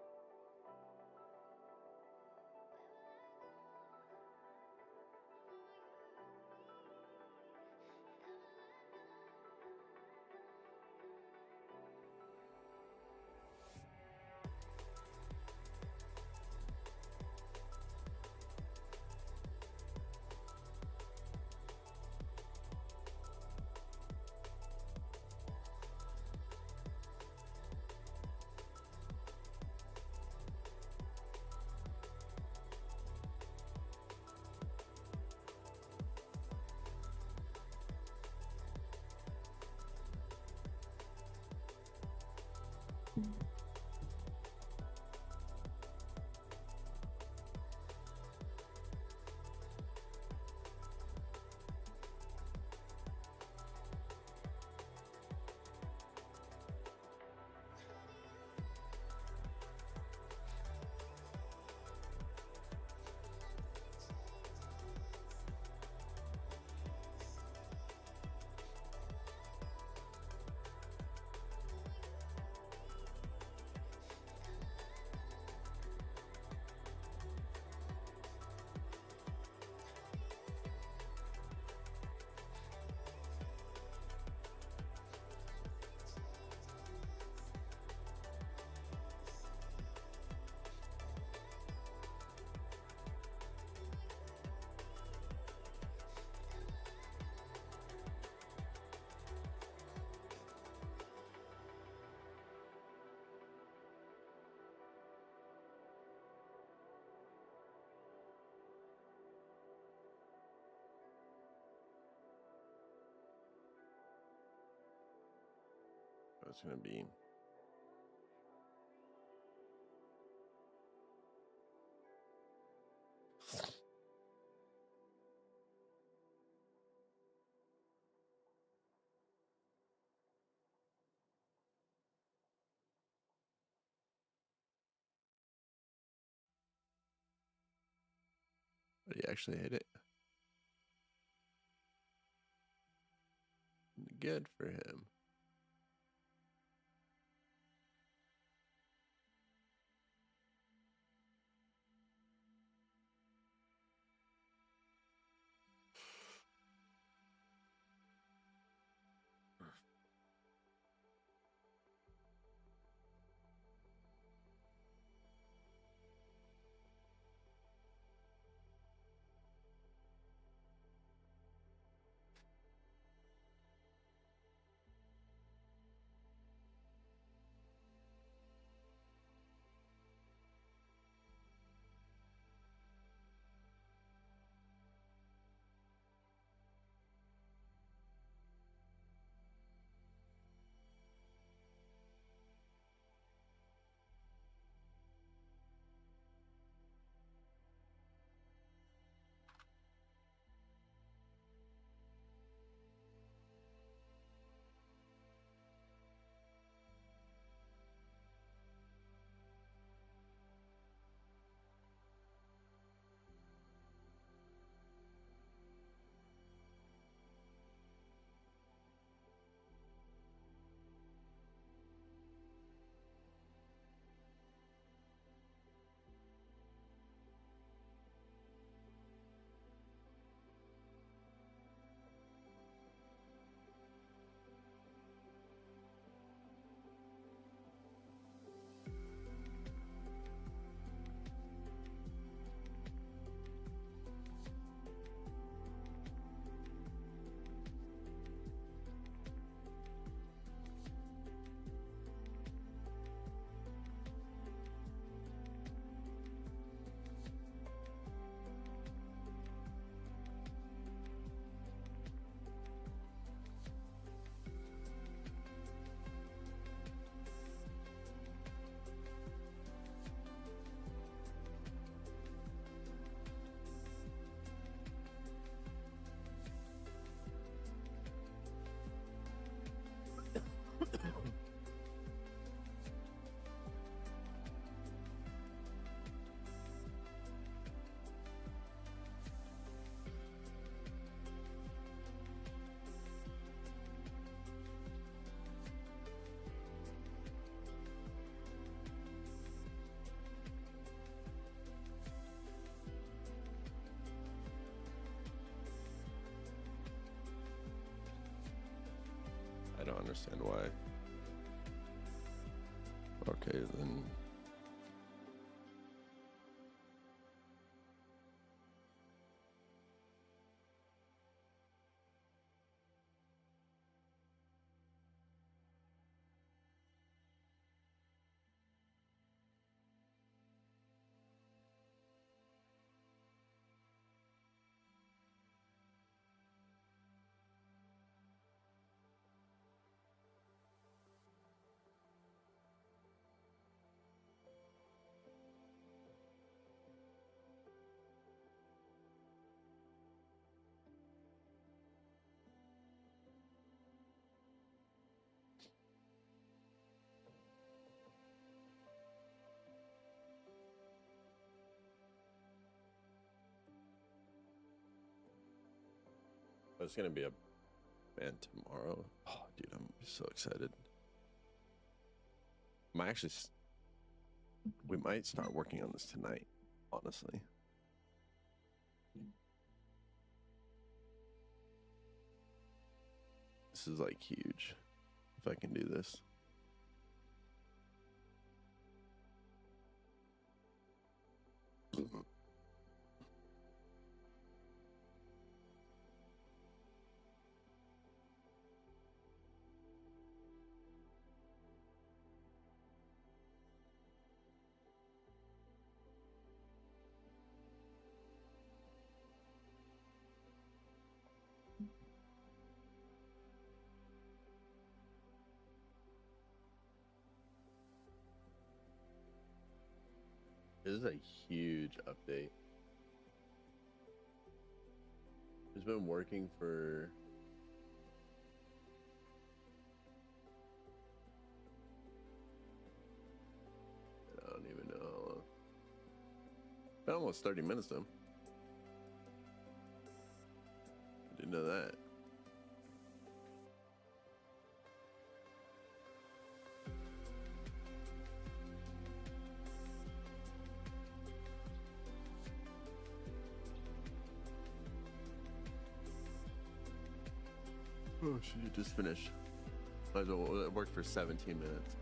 it's going to be. But he actually hit it. Good for him. I don't understand why. Okay, then. It's gonna be a man tomorrow. Oh, dude, I'm so excited. We might start working on this tonight, honestly. This is like huge. If I can do this. This is a huge update. It's been working for I don't even know how long. Been almost 30 minutes though. I didn't know that. Oh shit, you just finished. Might as well, it worked for 17 minutes.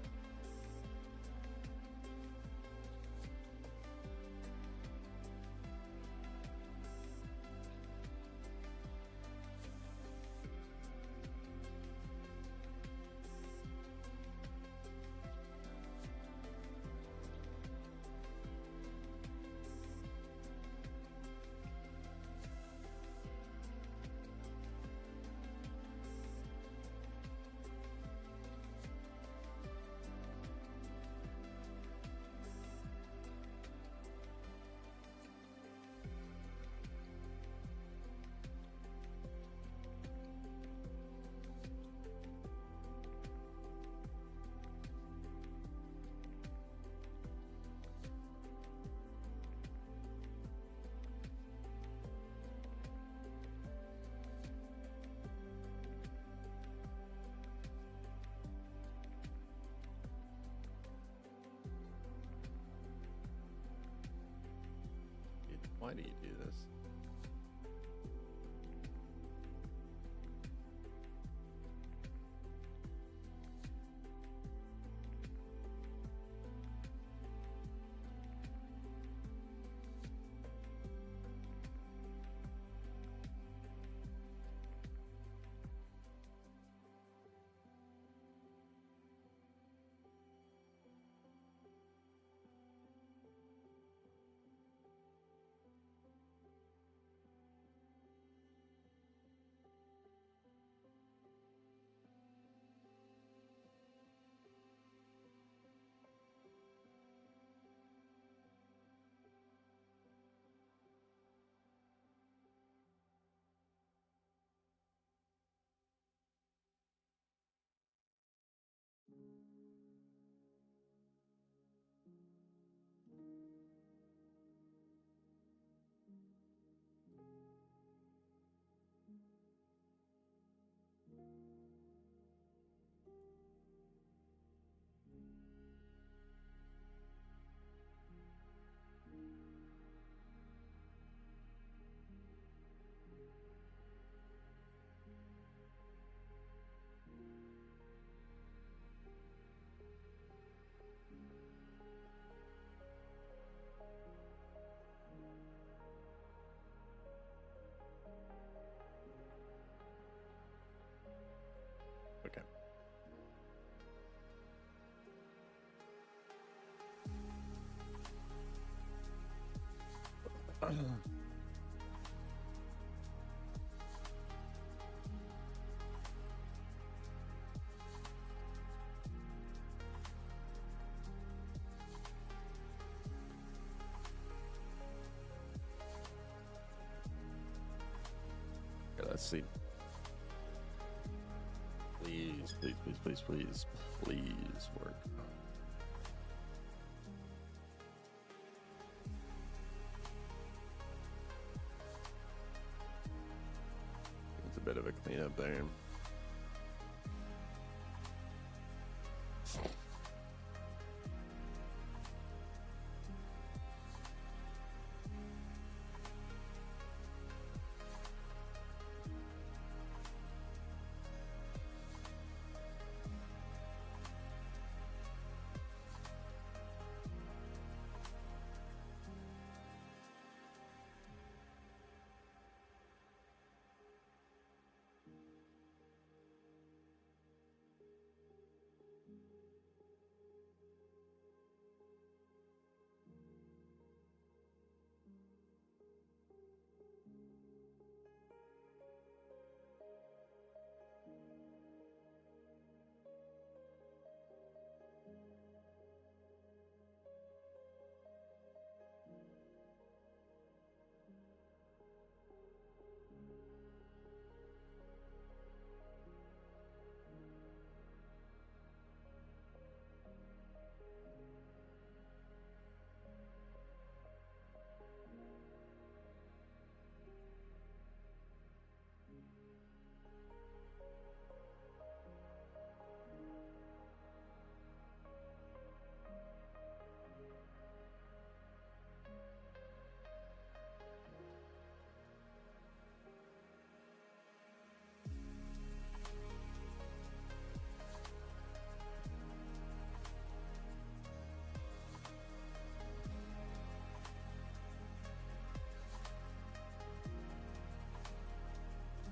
Why do you do this? Okay. Okay, let's see. Please, please, please, please, please, please work. It's a bit of a cleanup there.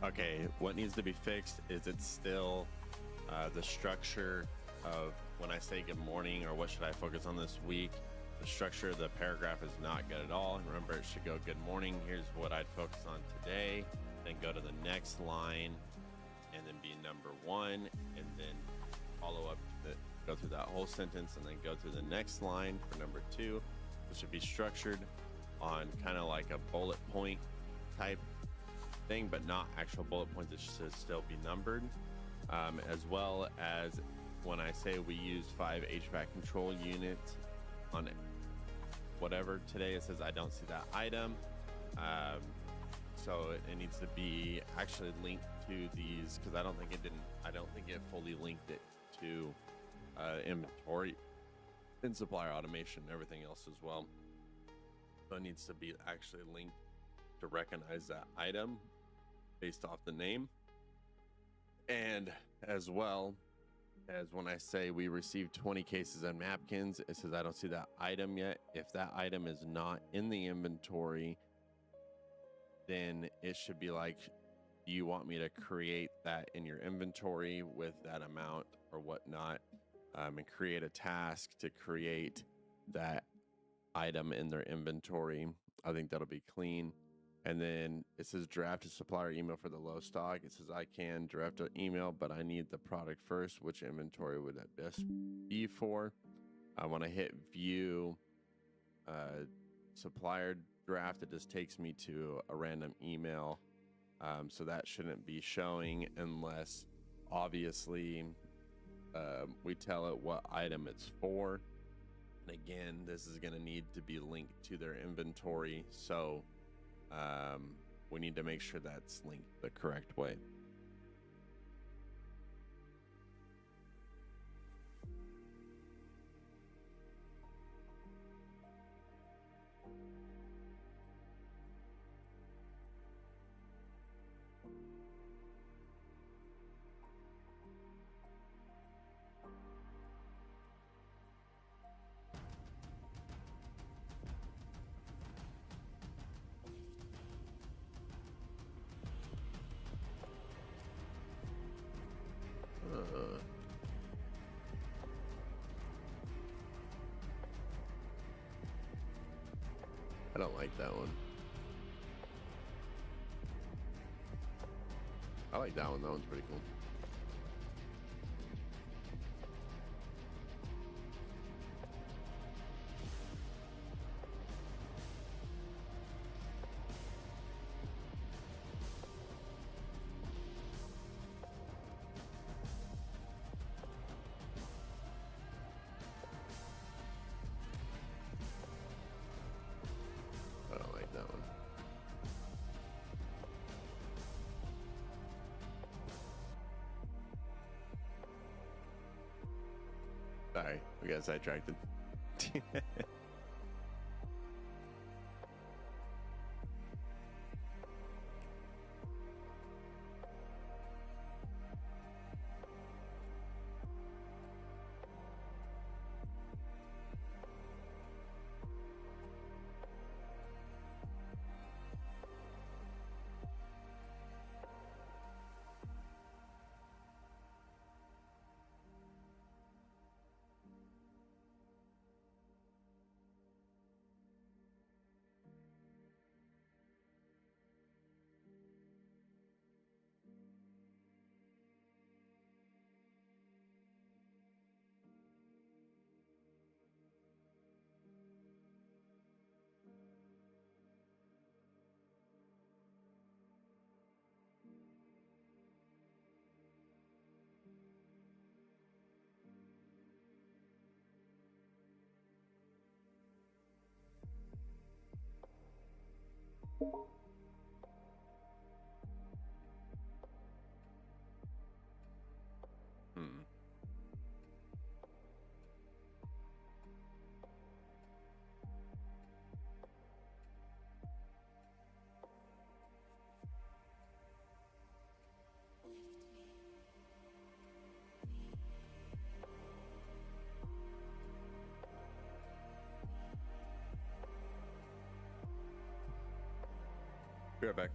Okay, what needs to be fixed is it's still the structure of when I say good morning or what should I focus on this week. The structure of the paragraph is not good at all. Remember, it should go good morning. Here's what I'd focus on today. Then go to the next line and then be number one, and then follow up, go through that whole sentence, and then go through the next line for number two. It should be structured on kind of like a bullet point type thing, but not actual bullet points. It should still be numbered, as well as when I say we use 5 HVAC control units on whatever today, it says I don't see that item, so it needs to be actually linked to these, because I don't think it fully linked it to inventory and supplier automation and everything else as well. So it needs to be actually linked to recognize that item based off the name. And as well as when I say we received 20 cases of napkins, it says I don't see that item yet. If that item is not in the inventory, then it should be like, do you want me to create that in your inventory with that amount or whatnot, and create a task to create that item in their inventory. I think that'll be clean. And then it says draft a supplier email for the low stock. It says I can draft an email, but I need the product first. Which inventory would that best be for? I want to hit view supplier draft. It just takes me to a random email. So that shouldn't be showing unless obviously we tell it what item it's for. And again, this is going to need to be linked to their inventory. So we need to make sure that's linked the correct way. I don't like that one. I like that one. That one's pretty cool. I don't like that one. Sorry, we got sidetracked. Hmm. Be right back.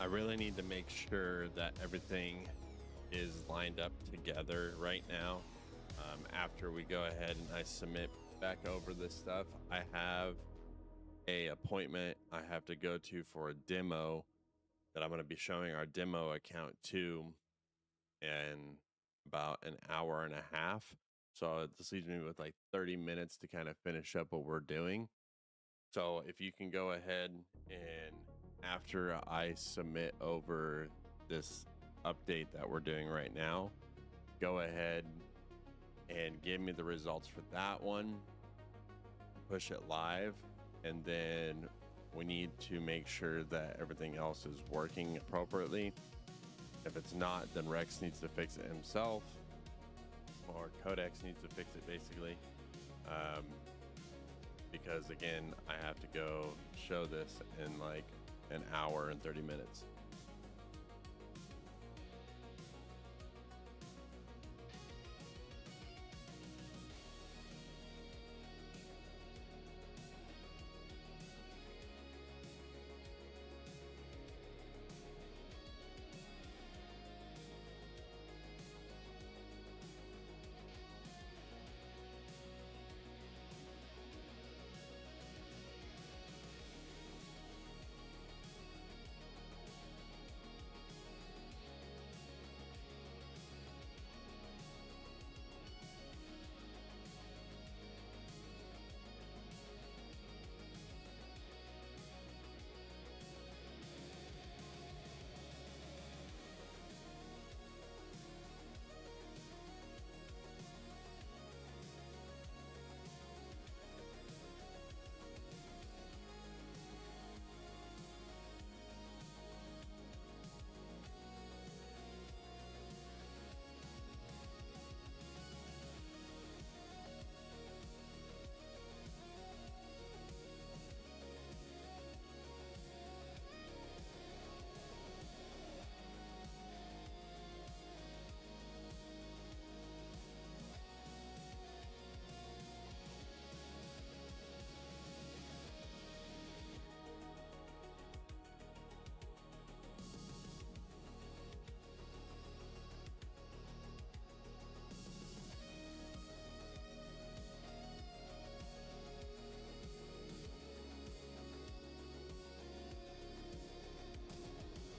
I really need to make sure that everything is lined up together right now. After we go ahead and I submit back over this stuff, I have a appointment I have to go to for a demo that I'm going to be showing our demo account to in about an hour and a half. So this leaves me with like 30 minutes to kind of finish up what we're doing. So if you can go ahead and after I submit over this update that we're doing right now, go ahead and give me the results for that one, push it live, and then we need to make sure that everything else is working appropriately. If it's not, then Rex needs to fix it himself, or Codex needs to fix it basically. Because again, I have to go show this in like an hour and 30 minutes.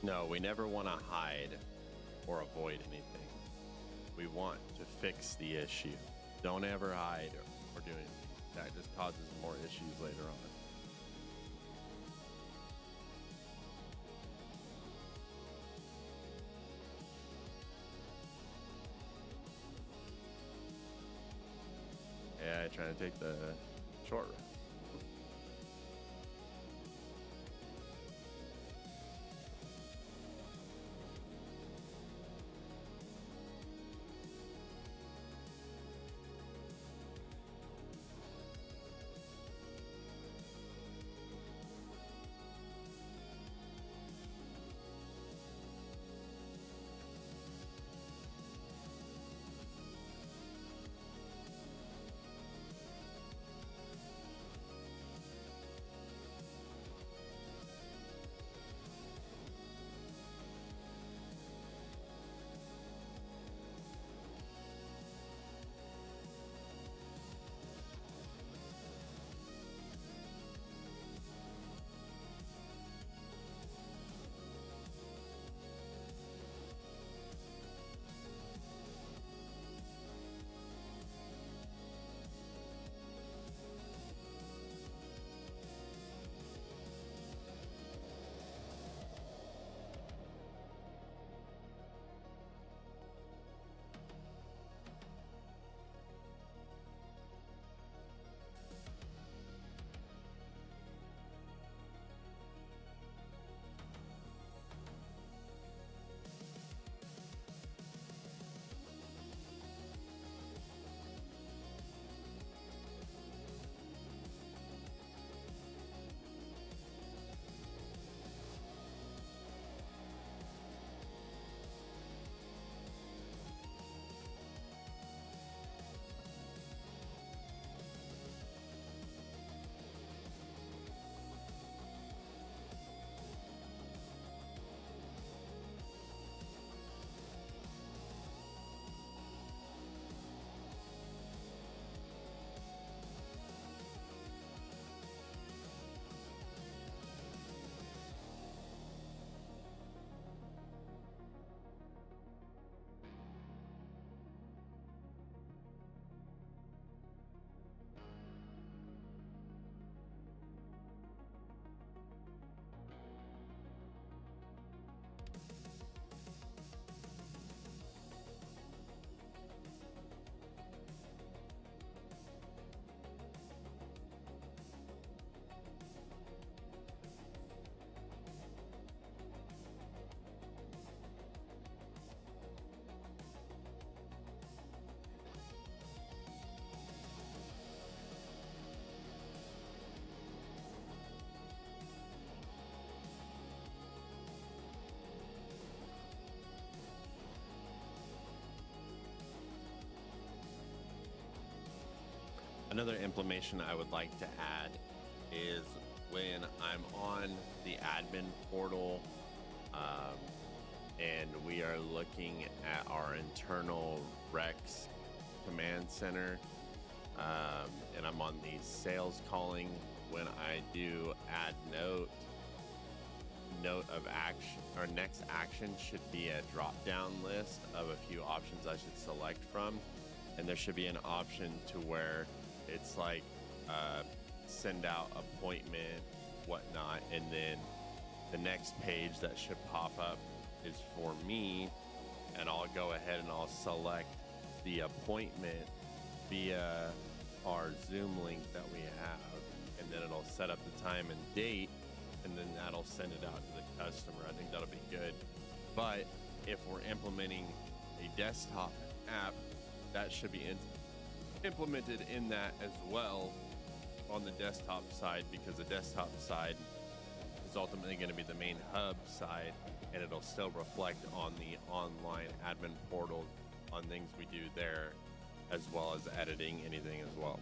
No, we never want to hide or avoid anything. We want to fix the issue. Don't ever hide or do anything. That just causes more issues later on. Yeah, trying to take the short route. Another implementation I would like to add is when I'm on the admin portal and we are looking at our internal Rex command center, and I'm on the sales calling. When I do add note of action, our next action should be a drop down list of a few options I should select from, and there should be an option to where it's like send out appointment, whatnot, and then the next page that should pop up is for me, and I'll go ahead and I'll select the appointment via our Zoom link that we have, and then it'll set up the time and date, and then that'll send it out to the customer. I think that'll be good. But if we're implementing a desktop app, that should be implemented in that as well on the desktop side, because the desktop side is ultimately going to be the main hub side, and it'll still reflect on the online admin portal on things we do there, as well as editing anything as well.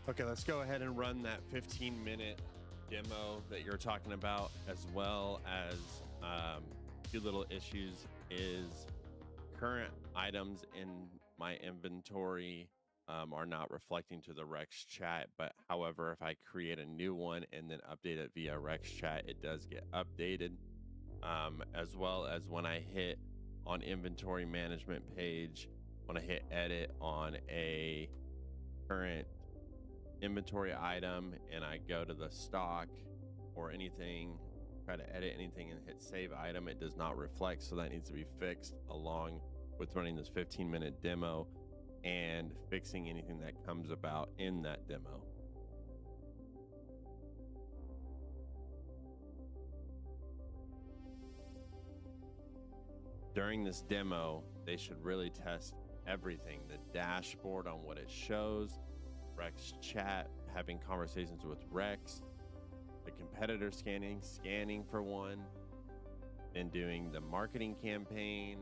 Okay, let's go ahead and run that 15-minute demo that you're talking about, as well as a few little issues is current items in my inventory are not reflecting to the Rex chat. But however, if I create a new one and then update it via Rex chat, it does get updated. As well as when I hit on inventory management page, when I hit edit on a current inventory item and I go to the stock or anything, try to edit anything and hit save item, it does not reflect. So that needs to be fixed along with running this 15-minute demo and fixing anything that comes about in that demo. During this demo, they should really test everything, the dashboard on what it shows, Rex chat, having conversations with Rex, the competitor scanning for one, and doing the marketing campaign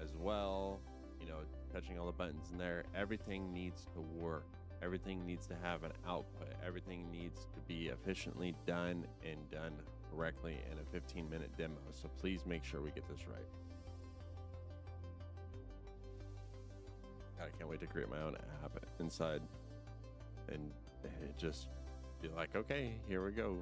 as well, you know, touching all the buttons in there. Everything needs to work. Everything needs to have an output. Everything needs to be efficiently done and done correctly in a 15-minute demo. So please make sure we get this right. God, I can't wait to create my own app inside and just be like, okay, here we go.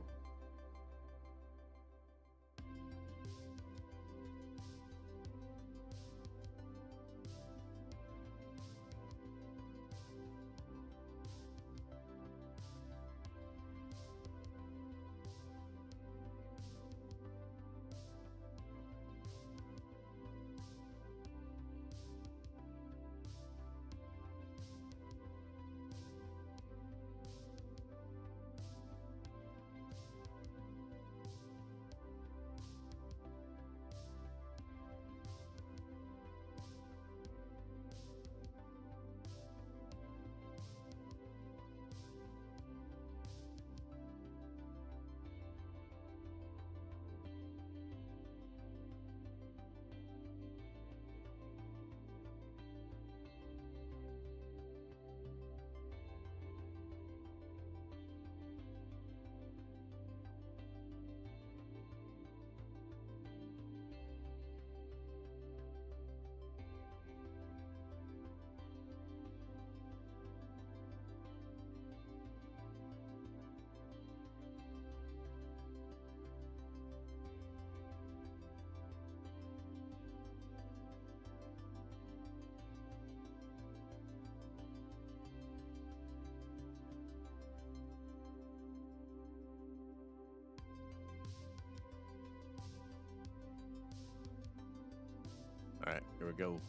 All right, here we go.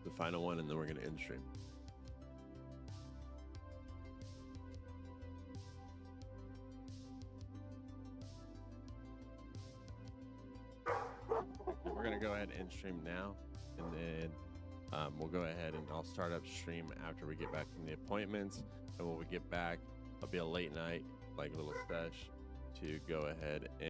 The final one, and then we're going to end stream. We're going to go ahead and end stream now, and then we'll go ahead and I'll start up stream after we get back from the appointments. And when we get back, it'll be a late night, like little sesh, to go ahead and